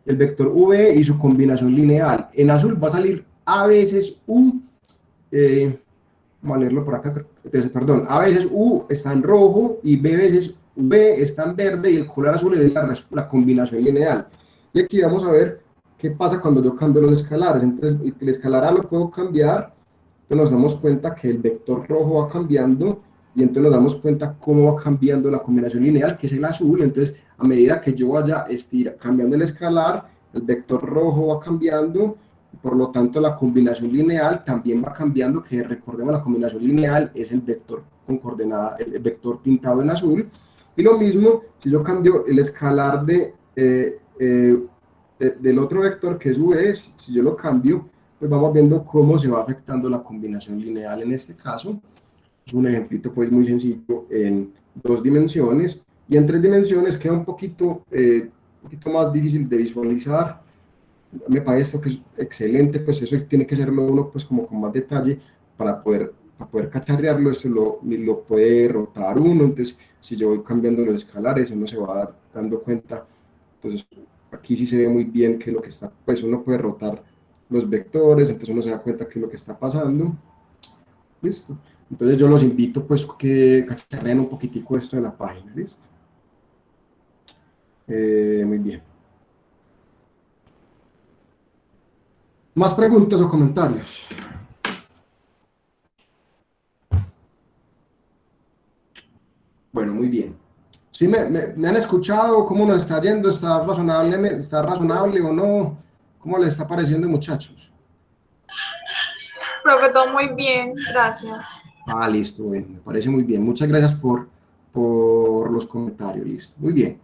el vector V y su combinación lineal. En azul va a salir A veces U, vamos a leerlo por acá, entonces, perdón, A veces U está en rojo y B veces V está en verde y el color azul es la combinación lineal. Y aquí vamos a ver qué pasa cuando yo cambio los escalares. Entonces, el escalar A lo puedo cambiar, entonces nos damos cuenta que el vector rojo va cambiando y entonces nos damos cuenta cómo va cambiando la combinación lineal, que es el azul. Entonces, a medida que yo vaya cambiando el escalar, el vector rojo va cambiando, por lo tanto la combinación lineal también va cambiando, que recordemos la combinación lineal es el vector con coordenada, el vector pintado en azul, y lo mismo si yo cambio el escalar del otro vector que es V, si yo lo cambio, pues vamos viendo cómo se va afectando la combinación lineal en este caso. Es un ejemplito pues muy sencillo en 2 dimensiones, y en 3 dimensiones queda un poquito más difícil de visualizar. Me parece esto que es excelente, pues eso tiene que hacerlo uno pues como con más detalle para poder cacharrearlo. Eso lo puede rotar uno, entonces si yo voy cambiando los escalares uno se va dando cuenta. Entonces aquí sí se ve muy bien que lo que está, pues uno puede rotar los vectores, entonces uno se da cuenta que es lo que está pasando. Listo. Entonces yo los invito pues que cacharreen un poquitico esto de la página. Listo. Muy bien. ¿Más preguntas o comentarios? Bueno, muy bien. ¿Sí me han escuchado? ¿Cómo nos está yendo? ¿Está razonable o no? ¿Cómo les está pareciendo, muchachos? Profe, todo muy bien, gracias. Ah, listo, bueno, me parece muy bien. Muchas gracias por los comentarios, listo. Muy bien.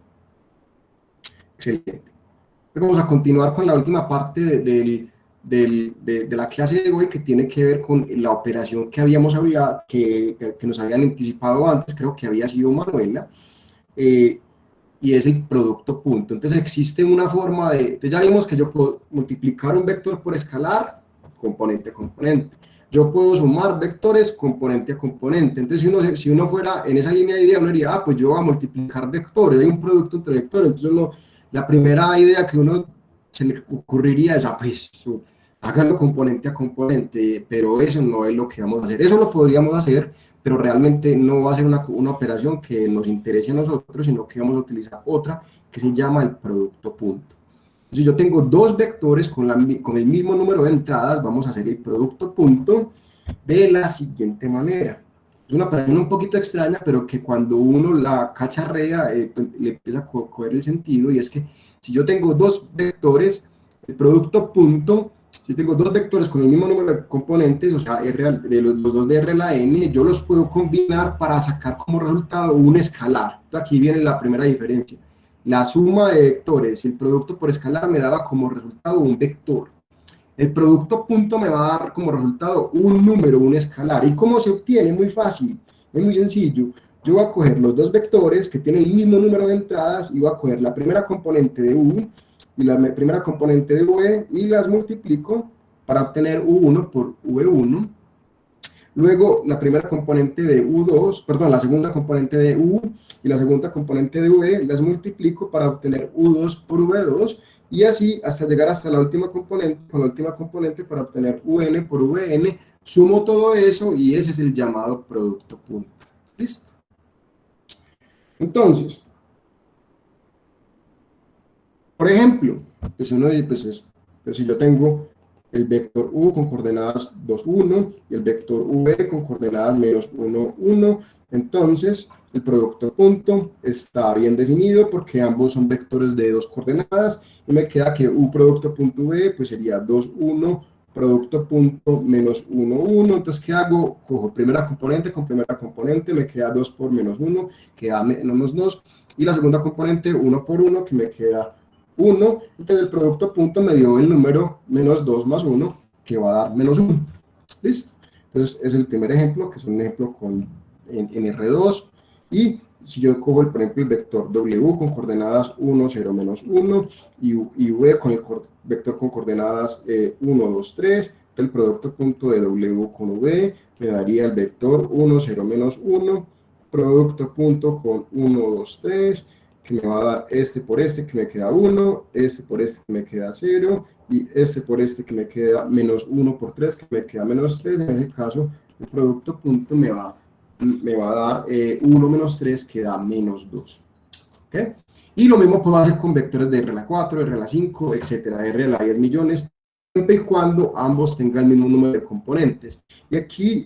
Excelente. Vamos a continuar con la última parte de la clase de hoy, que tiene que ver con la operación que habíamos hablado, que nos habían anticipado antes, creo que había sido Manuela, y es el producto punto. Entonces existe una forma entonces ya vimos que yo puedo multiplicar un vector por escalar, componente a componente. Yo puedo sumar vectores componente a componente. Entonces si uno fuera en esa línea de idea, uno diría, pues yo voy a multiplicar vectores, hay un producto entre vectores. Entonces la primera idea que uno se le ocurriría es, pues háganlo componente a componente, pero eso no es lo que vamos a hacer. Eso lo podríamos hacer, pero realmente no va a ser una operación que nos interese a nosotros, sino que vamos a utilizar otra que se llama el producto punto. Si yo tengo 2 vectores con el mismo número de entradas, vamos a hacer el producto punto de la siguiente manera. Es una operación un poquito extraña, pero que cuando uno la cacharrea, pues, le empieza a coger el sentido, y es que si yo tengo 2 vectores, el producto punto, si yo tengo 2 vectores con el mismo número de componentes, o sea, de los 2 de R a la N, yo los puedo combinar para sacar como resultado un escalar. Entonces, aquí viene la primera diferencia. La suma de vectores y el producto por escalar me daba como resultado un vector. El producto punto me va a dar como resultado un número, un escalar. ¿Y cómo se obtiene? Muy fácil, es muy sencillo. Yo voy a coger los 2 vectores que tienen el mismo número de entradas y voy a coger la primera componente de U y la primera componente de V y las multiplico para obtener U1 por V1. Luego la primera componente de U2, perdón, la segunda componente de U y la segunda componente de V las multiplico para obtener U2 por V2, y así hasta llegar hasta la última componente, con la última componente para obtener UN por VN, sumo todo eso y ese es el llamado producto punto. ¿Listo? Entonces, por ejemplo, pues uno dice, pues Entonces, si yo tengo el vector u con coordenadas 2, 1 y el vector v con coordenadas menos 1, 1, entonces el producto punto está bien definido porque ambos son vectores de 2 coordenadas y me queda que u producto punto v pues sería 2, 1, producto punto menos 1, 1. Entonces, ¿qué hago? Cojo primera componente con primera componente, me queda 2 por menos 1, queda menos 2, y la segunda componente 1 por 1, que me queda 1. Entonces, el producto punto me dio el número menos 2 más 1, que va a dar menos 1. ¿Listo? Entonces, es el primer ejemplo, que es un ejemplo en R2, y si yo cojo, por ejemplo, el vector W con coordenadas 1, 0, menos 1, y V con el vector con coordenadas 1, 2, 3, el producto punto de W con V me daría el vector 1, 0, menos 1, producto punto con 1, 2, 3, que me va a dar este por este, que me queda 1, este por este, que me queda 0, y este por este, que me queda menos 1 por 3, que me queda menos 3. En ese caso, el producto punto me va a dar 1 menos 3, que da menos 2. ¿Okay? Y lo mismo puedo hacer con vectores de R a la 4, R a la 5, etcétera, R a la 10 millones, siempre y cuando ambos tengan el mismo número de componentes. Y aquí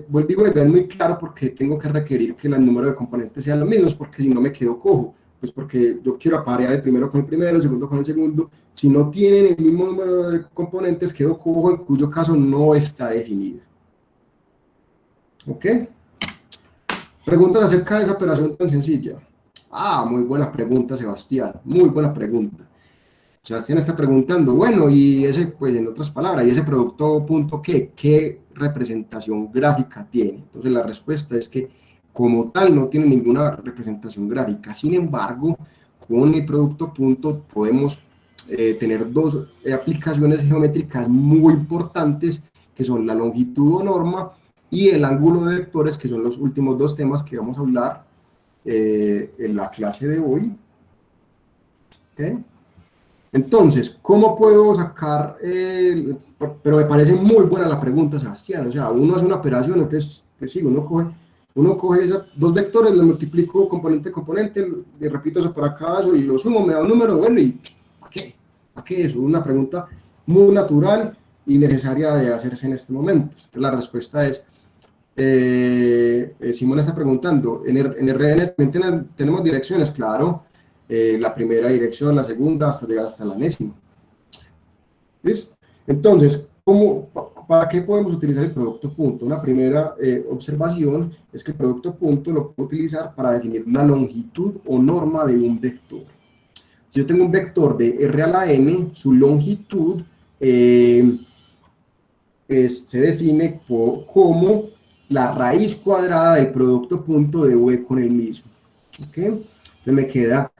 vuelvo a ver muy claro porque tengo que requerir que el número de componentes sean los mismos, porque si no me quedo cojo. Pues porque yo quiero aparear el primero con el primero, el segundo con el segundo. Si no tienen el mismo número de componentes, quedo cojo, en cuyo caso no está definido. ¿Ok? Preguntas acerca de esa operación tan sencilla. Muy buena pregunta, Sebastián. Muy buena pregunta. Sebastián está preguntando, bueno, y ese, pues en otras palabras, ¿y ese producto punto qué representación gráfica tiene? Entonces la respuesta es que como tal no tiene ninguna representación gráfica. Sin embargo, con el producto punto podemos tener dos aplicaciones geométricas muy importantes, que son la longitud o norma y el ángulo de vectores, que son los últimos dos temas que vamos a hablar en la clase de hoy. ¿Okay? Entonces, ¿cómo puedo sacar? Pero me parece muy buena la pregunta, Sebastián. O sea, uno hace una operación, entonces, pues sí, uno coge esos dos vectores, los multiplico componente a componente, le repito eso por acá, y lo sumo, me da un número, bueno, ¿y para qué? ¿Para qué eso? Una pregunta muy natural y necesaria de hacerse en este momento. Entonces, la respuesta es, Simón está preguntando, en RN también tenemos direcciones, claro, la primera dirección, la segunda, hasta llegar hasta la enésima. ¿Listo? Entonces, ¿para qué podemos utilizar el producto punto? Una primera observación es que el producto punto lo puedo utilizar para definir la longitud o norma de un vector. Si yo tengo un vector de R a la n, su longitud se define como la raíz cuadrada del producto punto de V con el mismo. ¿Okay? Entonces me queda,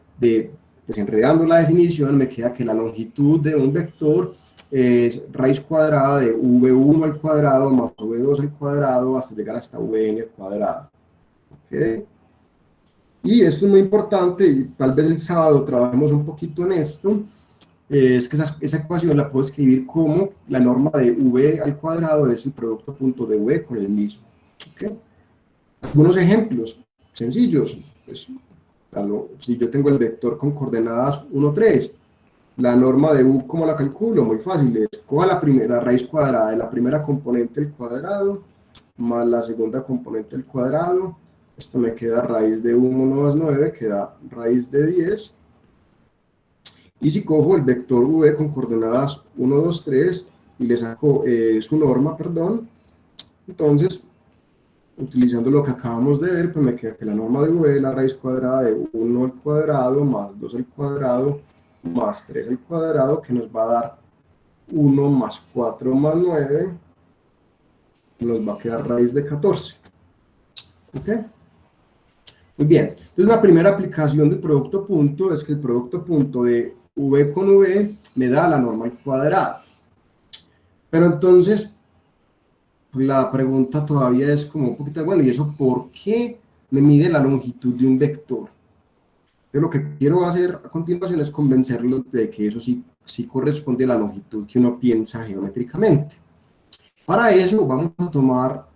desenredando la definición, me queda que la longitud de un vector es raíz cuadrada de v1 al cuadrado más v2 al cuadrado hasta llegar hasta vn al cuadrado. ¿Okay? Y esto es muy importante, y tal vez el sábado trabajemos un poquito en esto, es que esa ecuación la puedo escribir como la norma de v al cuadrado es el producto punto de v con el mismo. ¿Okay? Algunos ejemplos sencillos. Pues, si yo tengo el vector con coordenadas 1, 3, la norma de u, ¿cómo la calculo? Muy fácil, es coja la raíz cuadrada de la primera componente al cuadrado más la segunda componente al cuadrado. Esto me queda raíz de 1 más 9, queda raíz de 10. Y si cojo el vector v con coordenadas 1, 2, 3 y le saco su norma, perdón, entonces, utilizando lo que acabamos de ver, pues me queda que la norma de v es la raíz cuadrada de 1 al cuadrado más 2 al cuadrado más 3 al cuadrado, que nos va a dar 1 más 4 más 9, nos va a quedar raíz de 14. ¿Ok? Muy bien, entonces la primera aplicación del producto punto es que el producto punto de v con v me da la norma al cuadrado. Pero entonces, la pregunta todavía es como un poquito, bueno, ¿y eso por qué me mide la longitud de un vector? Yo lo que quiero hacer a continuación es convencerlos de que eso sí corresponde a la longitud que uno piensa geométricamente. Para eso vamos a tomar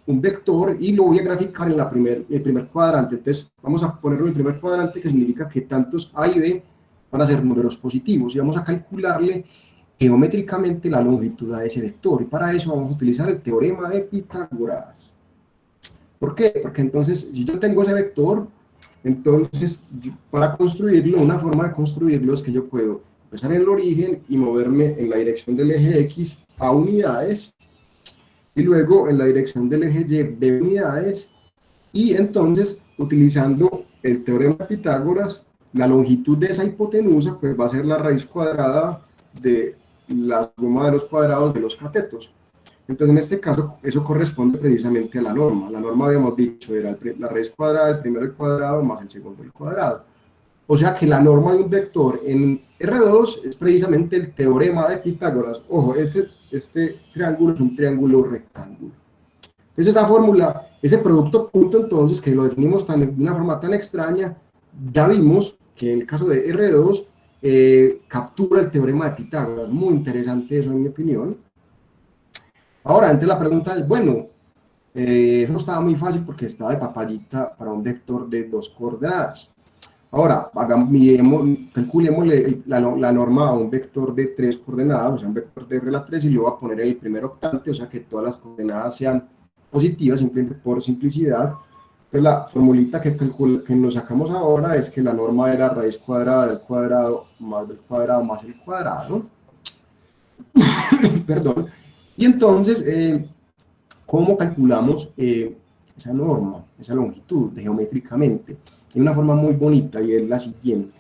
un vector y lo voy a graficar en el primer cuadrante. Entonces vamos a ponerlo en el primer cuadrante, que significa que tantos A y B van a ser números positivos, y vamos a calcularle geométricamente la longitud a ese vector. Y para eso vamos a utilizar el teorema de Pitágoras. ¿Por qué? Porque entonces, si yo tengo ese vector, entonces para construirlo, una forma de construirlo es que yo puedo empezar en el origen y moverme en la dirección del eje X a unidades, y luego en la dirección del eje Y b unidades, y entonces utilizando el teorema de Pitágoras, la longitud de esa hipotenusa pues va a ser la raíz cuadrada de la suma de los cuadrados de los catetos. Entonces en este caso eso corresponde precisamente a la norma. La norma, habíamos dicho, era la raíz cuadrada del primero al cuadrado más el segundo al cuadrado. O sea que la norma de un vector en R2 es precisamente el teorema de Pitágoras. Ojo, este triángulo es un triángulo rectángulo. Entonces esa fórmula, ese producto punto, entonces, que lo definimos de una forma tan extraña, ya vimos que en el caso de R2 captura el teorema de Pitágoras. Muy interesante eso, en mi opinión. Ahora, entonces la pregunta es, bueno, eso estaba muy fácil porque estaba de papayita para un vector de 2 coordenadas. Ahora, calculemos la norma a un vector de 3 coordenadas, o sea, un vector de regla 3, y lo voy a poner en el primer octante, o sea, que todas las coordenadas sean positivas, simplemente por simplicidad. Entonces, la formulita que nos sacamos ahora es que la norma era raíz cuadrada del cuadrado más del cuadrado más el cuadrado. Perdón. Y entonces, ¿cómo calculamos esa norma, esa longitud geométricamente? De una forma muy bonita, y es la siguiente.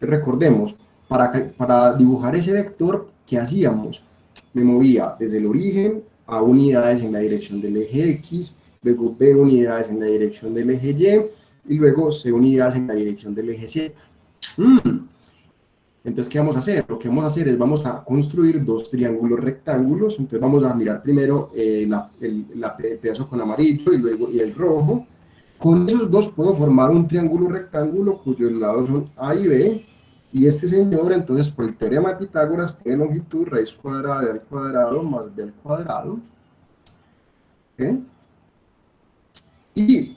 Recordemos, para dibujar ese vector, ¿qué hacíamos? Me movía desde el origen a unidades en la dirección del eje X, luego B unidades en la dirección del eje Y, y luego C unidades en la dirección del eje Z. Entonces, ¿qué vamos a hacer? Lo que vamos a hacer es, vamos a construir dos triángulos rectángulos. Entonces vamos a mirar primero el pedazo con amarillo y luego el rojo. Con esos dos puedo formar un triángulo rectángulo cuyos lados son A y B, y este señor, entonces, por el teorema de Pitágoras, tiene longitud raíz cuadrada de A al cuadrado más B al cuadrado. ¿Okay? Y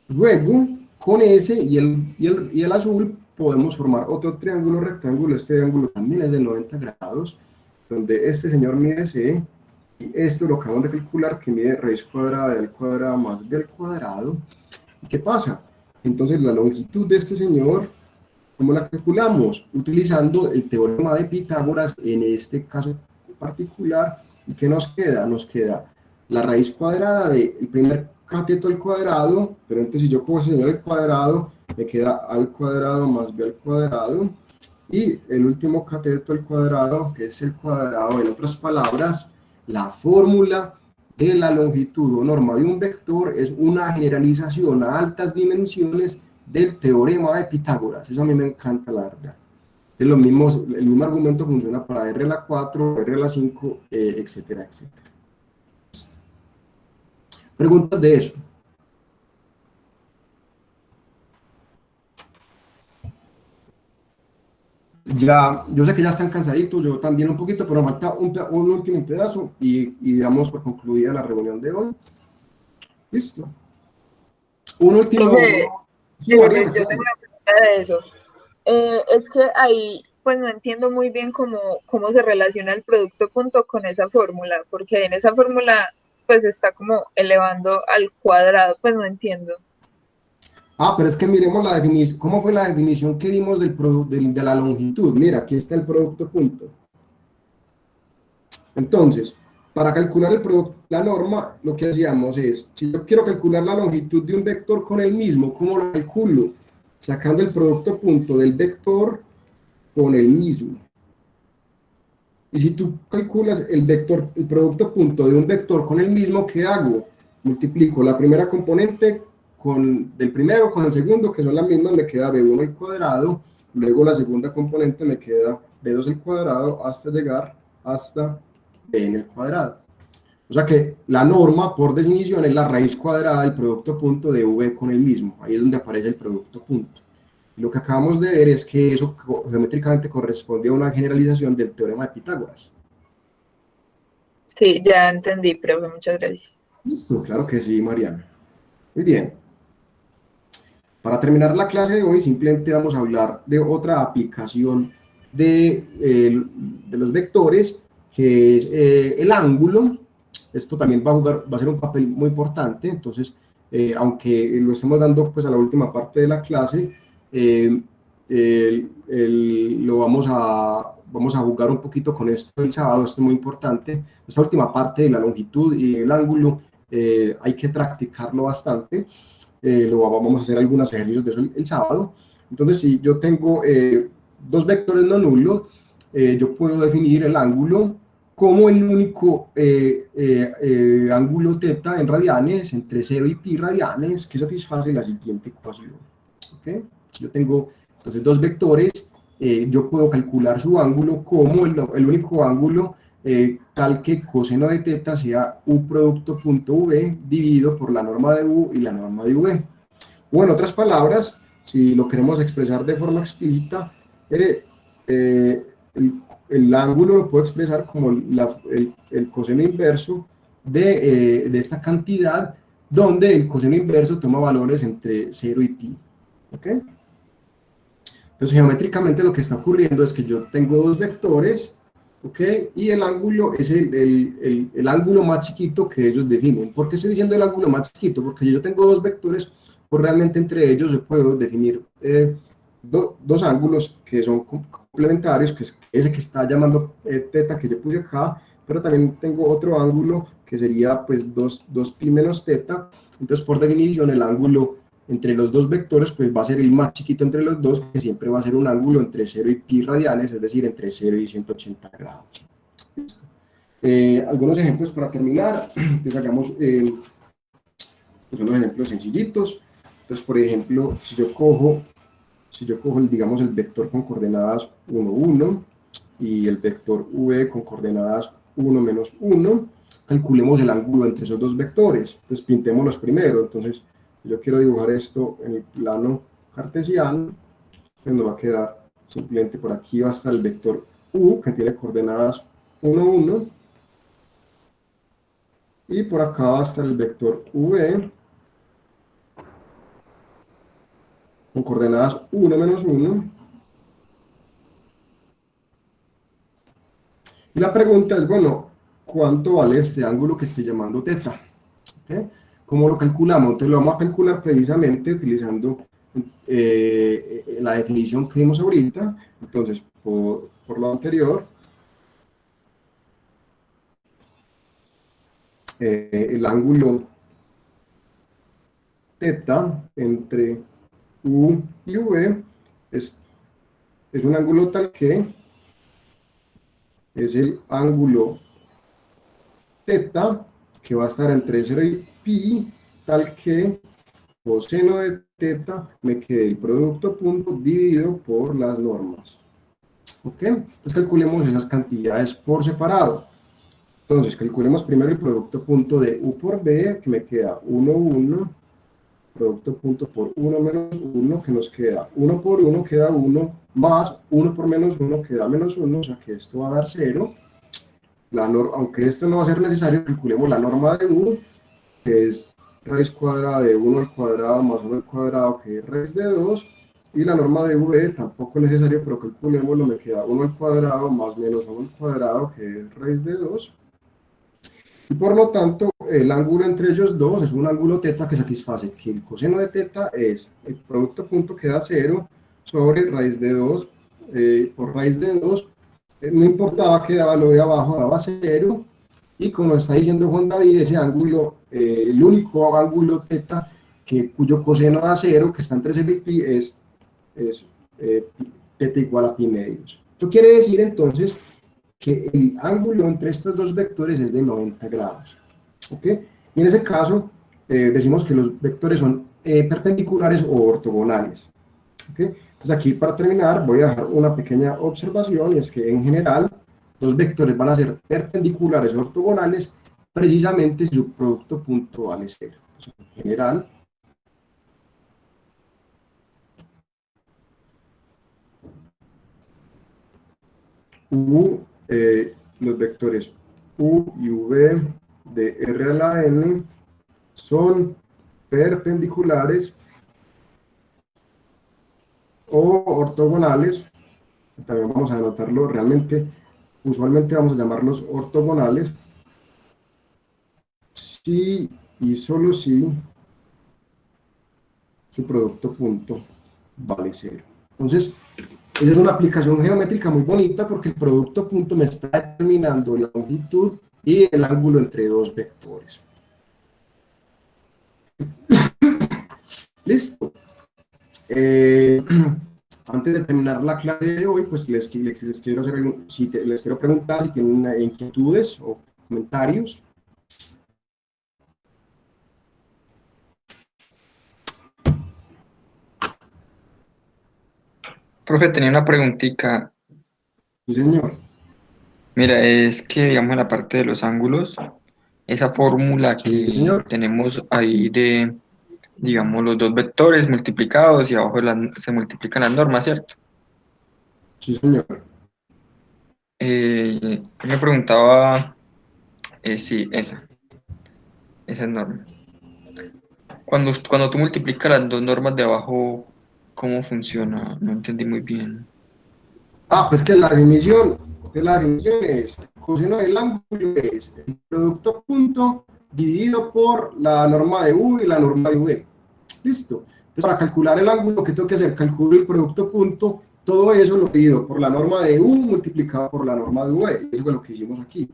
luego, con ese y el azul, podemos formar otro triángulo rectángulo. Este triángulo también es de 90 grados, donde este señor mide C, y esto lo acabamos de calcular, que mide raíz cuadrada de A al cuadrado más B al cuadrado. ¿Y qué pasa? Entonces la longitud de este señor, ¿cómo la calculamos? Utilizando el teorema de Pitágoras en este caso particular. ¿Y qué nos queda? Nos queda la raíz cuadrada del primer cateto al cuadrado, pero entonces si yo cojo ese señor al cuadrado, me queda A al cuadrado más B al cuadrado, y el último cateto al cuadrado, que es el cuadrado. En otras palabras, la fórmula de la longitud o norma de un vector es una generalización a altas dimensiones del teorema de Pitágoras. Eso a mí me encanta, la verdad. El mismo argumento funciona para R a la 4, R a la 5, etcétera, etcétera. ¿Preguntas de eso? Ya, yo sé que ya están cansaditos, yo también un poquito, pero me falta un último pedazo y damos por concluida la reunión de hoy. Listo. Un último... Sí, Yo Mariana, tengo claro. una pregunta de eso. Es que ahí pues no entiendo muy bien cómo se relaciona el producto punto con esa fórmula, porque en esa fórmula pues está como elevando al cuadrado, pues no entiendo. Ah, pero es que miremos la definición. ¿Cómo fue la definición que dimos de la longitud? Mira, aquí está el producto punto. Entonces, para calcular la norma, lo que hacíamos es, si yo quiero calcular la longitud de un vector con el mismo, ¿cómo lo calculo? Sacando el producto punto del vector con el mismo. Y si tú calculas el producto punto de un vector con el mismo, ¿qué hago? Multiplico la primera componente del primero con el segundo, que son las mismas, me queda B1 al cuadrado, luego la segunda componente me queda B2 al cuadrado, hasta llegar hasta B en el cuadrado. O sea que la norma, por definición, es la raíz cuadrada del producto punto de V con el mismo. Ahí es donde aparece el producto punto. Y lo que acabamos de ver es que eso geométricamente corresponde a una generalización del teorema de Pitágoras. Sí, ya entendí, profe, muchas gracias. Listo, claro que sí, Mariana. Muy bien. Para terminar la clase de hoy, simplemente vamos a hablar de otra aplicación de los vectores, que es el ángulo. Esto también va a ser un papel muy importante. Entonces, aunque lo estemos dando pues a la última parte de la clase, vamos a jugar un poquito con esto el sábado. Esto es muy importante. Esta última parte de la longitud y el ángulo hay que practicarlo bastante. Vamos a hacer algunos ejercicios de eso el sábado. Entonces, si yo tengo dos vectores no nulos, yo puedo definir el ángulo como el único ángulo teta en radianes entre 0 y pi radianes que satisface la siguiente ecuación. ¿Okay? Si yo tengo entonces dos vectores, yo puedo calcular su ángulo como el único ángulo tal que coseno de teta sea u producto punto v dividido por la norma de u y la norma de v. O en otras palabras, si lo queremos expresar de forma explícita, el ángulo lo puedo expresar como el coseno inverso de esta cantidad, donde el coseno inverso toma valores entre 0 y pi. ¿Ok? Entonces, geométricamente lo que está ocurriendo es que yo tengo dos vectores, ¿ok? Y el ángulo es el ángulo más chiquito que ellos definen. ¿Por qué estoy diciendo el ángulo más chiquito? Porque yo tengo dos vectores, pues realmente entre ellos yo puedo definir dos ángulos que son complementarios, que es ese que está llamando teta que yo puse acá, pero también tengo otro ángulo que sería pues 2 pi menos teta. Entonces, por definición, el ángulo entre los dos vectores pues va a ser el más chiquito entre los dos, que siempre va a ser un ángulo entre 0 y pi radianes, es decir, entre 0 y 180 grados. ¿Listo? Algunos ejemplos para terminar. Entonces hagamos pues unos ejemplos sencillitos. Entonces, por ejemplo, si yo cojo digamos, el vector con coordenadas 1, 1 y el vector v con coordenadas 1, menos 1, calculemos el ángulo entre esos dos vectores. Entonces, pintémoslos primero. Entonces, yo quiero dibujar esto en el plano cartesiano, pues nos va a quedar simplemente por aquí va a estar el vector u, que tiene coordenadas 1, 1, y por acá va a estar el vector v, con coordenadas 1, menos 1. Y la pregunta es, bueno, ¿cuánto vale este ángulo que estoy llamando teta? ¿Okay? ¿Cómo lo calculamos? Entonces lo vamos a calcular precisamente utilizando la definición que vimos ahorita. Entonces, por lo anterior, el ángulo teta entre u y v es un ángulo tal que es el ángulo teta que va a estar entre 0 y pi, tal que coseno de teta me quede el producto punto dividido por las normas. ¿Ok? Entonces calculemos esas cantidades por separado. Entonces calculemos primero el producto punto de u por v, que me queda 1, 1, producto punto por 1 menos 1, que nos queda 1 por 1 queda 1, más 1 por menos 1 queda menos 1, o sea que esto va a dar 0. Aunque esto no va a ser necesario, calculemos la norma de u, que es raíz cuadrada de 1 al cuadrado más 1 al cuadrado, que es raíz de 2, y la norma de v tampoco es necesario, pero calculémoslo, me queda 1 al cuadrado más menos 1 al cuadrado, que es raíz de 2. Y por lo tanto, el ángulo entre ellos dos es un ángulo teta que satisface que el coseno de teta es el producto punto que da 0 sobre raíz de 2 por raíz de 2. No importaba que daba lo de abajo, daba 0. Y como está diciendo Juan David, ese ángulo, el único ángulo teta cuyo coseno da 0, que está entre 0 y pi, es teta igual a pi medios. Esto quiere decir entonces que el ángulo entre estos dos vectores es de 90 grados. ¿Ok? Y en ese caso, decimos que los vectores son perpendiculares o ortogonales. ¿Ok? Entonces aquí para terminar voy a dejar una pequeña observación, y es que en general los vectores van a ser perpendiculares o ortogonales precisamente si su producto punto vale 0. En general, los vectores u y v de r a la n son perpendiculares o ortogonales también vamos a anotarlo realmente, usualmente vamos a llamarlos ortogonales, si y solo si su producto punto vale cero. Entonces, esa es una aplicación geométrica muy bonita porque el producto punto me está determinando la longitud y el ángulo entre dos vectores. Listo. Antes de terminar la clase de hoy, pues les quiero hacer les quiero preguntar si tienen inquietudes o comentarios. Profe, tenía una preguntita. Sí, señor. Mira, es que, digamos, en la parte de los ángulos, esa fórmula Sí, que señor. tenemos ahí de, digamos, los dos vectores multiplicados y abajo se multiplican las normas, ¿cierto? Sí, señor. Me preguntaba, sí, esa norma. Cuando tú multiplicas las dos normas de abajo, ¿cómo funciona? No entendí muy bien. Pues que la definición es coseno del ángulo es el producto punto dividido por la norma de U y la norma de V. Listo. Entonces, para calcular el ángulo, ¿qué tengo que hacer? Calculo el producto punto, todo eso lo divido por la norma de U multiplicado por la norma de V. Eso es lo que hicimos aquí.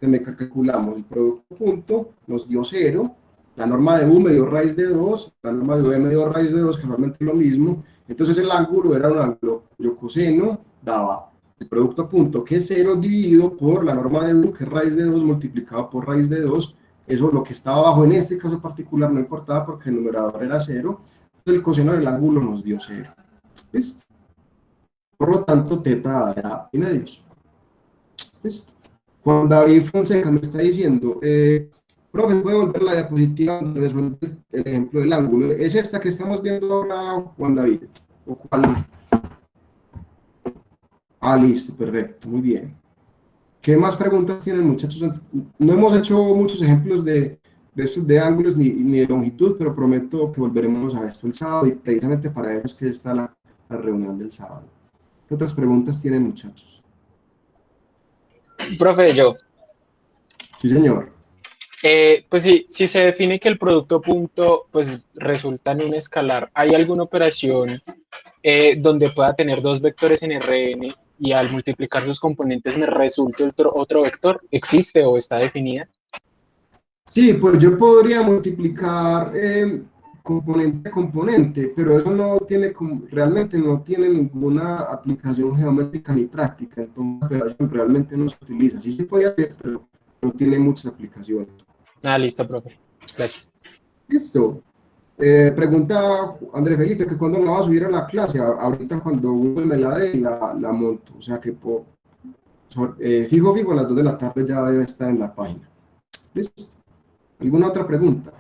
Entonces, calculamos el producto punto, nos dio 0, la norma de U me dio raíz de 2, la norma de V me dio raíz de 2, que realmente es lo mismo. Entonces, el ángulo era un ángulo cuyo coseno daba el producto punto, que es 0, dividido por la norma de U, que es raíz de 2, multiplicado por raíz de 2. Eso, lo que estaba abajo en este caso particular, no importaba porque el numerador era 0. Entonces, el coseno del ángulo nos dio 0. ¿Listo? Por lo tanto, teta era pi medios. ¿Listo? Juan David Fonseca me está diciendo, profe, ¿puede volver la diapositiva donde resuelve el ejemplo del ángulo? ¿Es esta que estamos viendo ahora, Juan David? ¿O cuál? Listo, perfecto, muy bien. ¿Qué más preguntas tienen, muchachos? No hemos hecho muchos ejemplos de ángulos ni de longitud, pero prometo que volveremos a esto el sábado y precisamente para eso es que está la reunión del sábado. ¿Qué otras preguntas tienen, muchachos? Profe, yo. Sí, señor. Pues sí, si se define que el producto punto pues resulta en un escalar, ¿hay alguna operación donde pueda tener dos vectores en Rn y al multiplicar sus componentes me resulte otro vector? ¿Existe o está definida? Sí, pues yo podría multiplicar componente a componente, pero eso no tiene, realmente no tiene ninguna aplicación geométrica ni práctica, entonces la operación realmente no se utiliza. Sí se puede hacer, pero no tiene muchas aplicaciones. Listo, profe. Gracias. Listo. Pregunta André Felipe que cuándo la va a subir a la clase. Ahorita cuando Google me la dé, la monto. O sea que fijo, a las 2 de la tarde ya debe estar en la página. ¿Listo? ¿Alguna otra pregunta?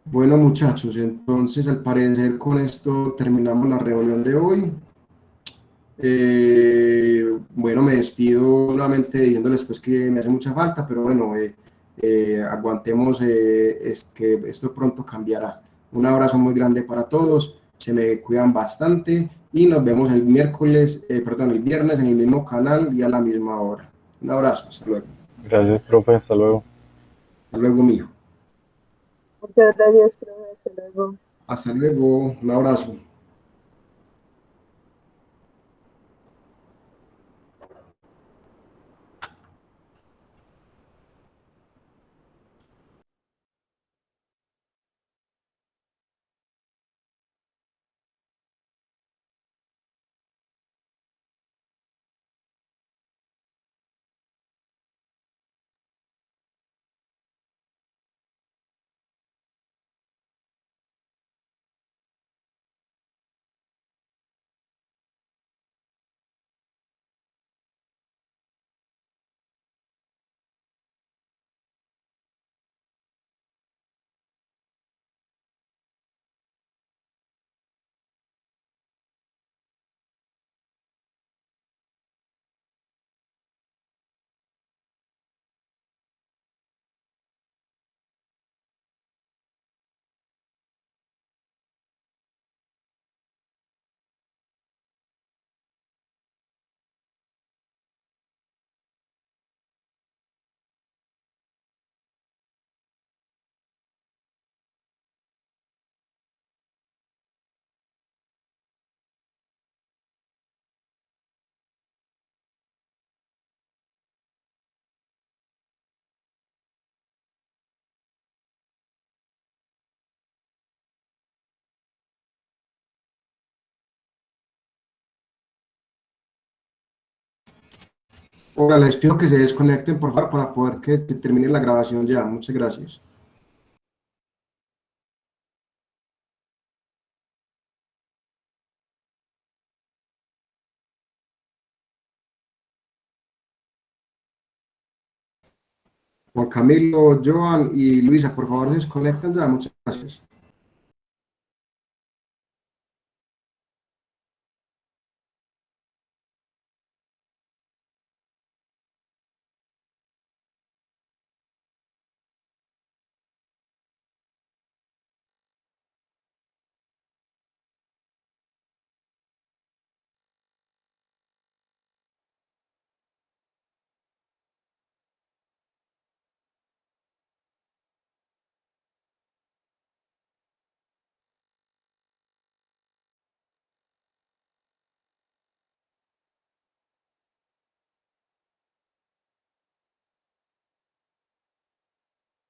Bueno, muchachos, entonces al parecer con esto terminamos la reunión de hoy. Bueno, me despido nuevamente diciéndoles pues que me hace mucha falta, pero bueno, aguantemos, es que esto pronto cambiará. Un abrazo muy grande para todos, se me cuidan bastante y nos vemos el el viernes en el mismo canal y a la misma hora. Un abrazo, hasta luego. Gracias, profe, hasta luego. Hasta luego, mijo. Muchas gracias, profe. Hasta luego. Hasta luego, un abrazo. Ahora les pido que se desconecten, por favor, para poder que termine la grabación ya. Muchas gracias. Juan Camilo, Joan y Luisa, por favor, se desconectan ya. Muchas gracias.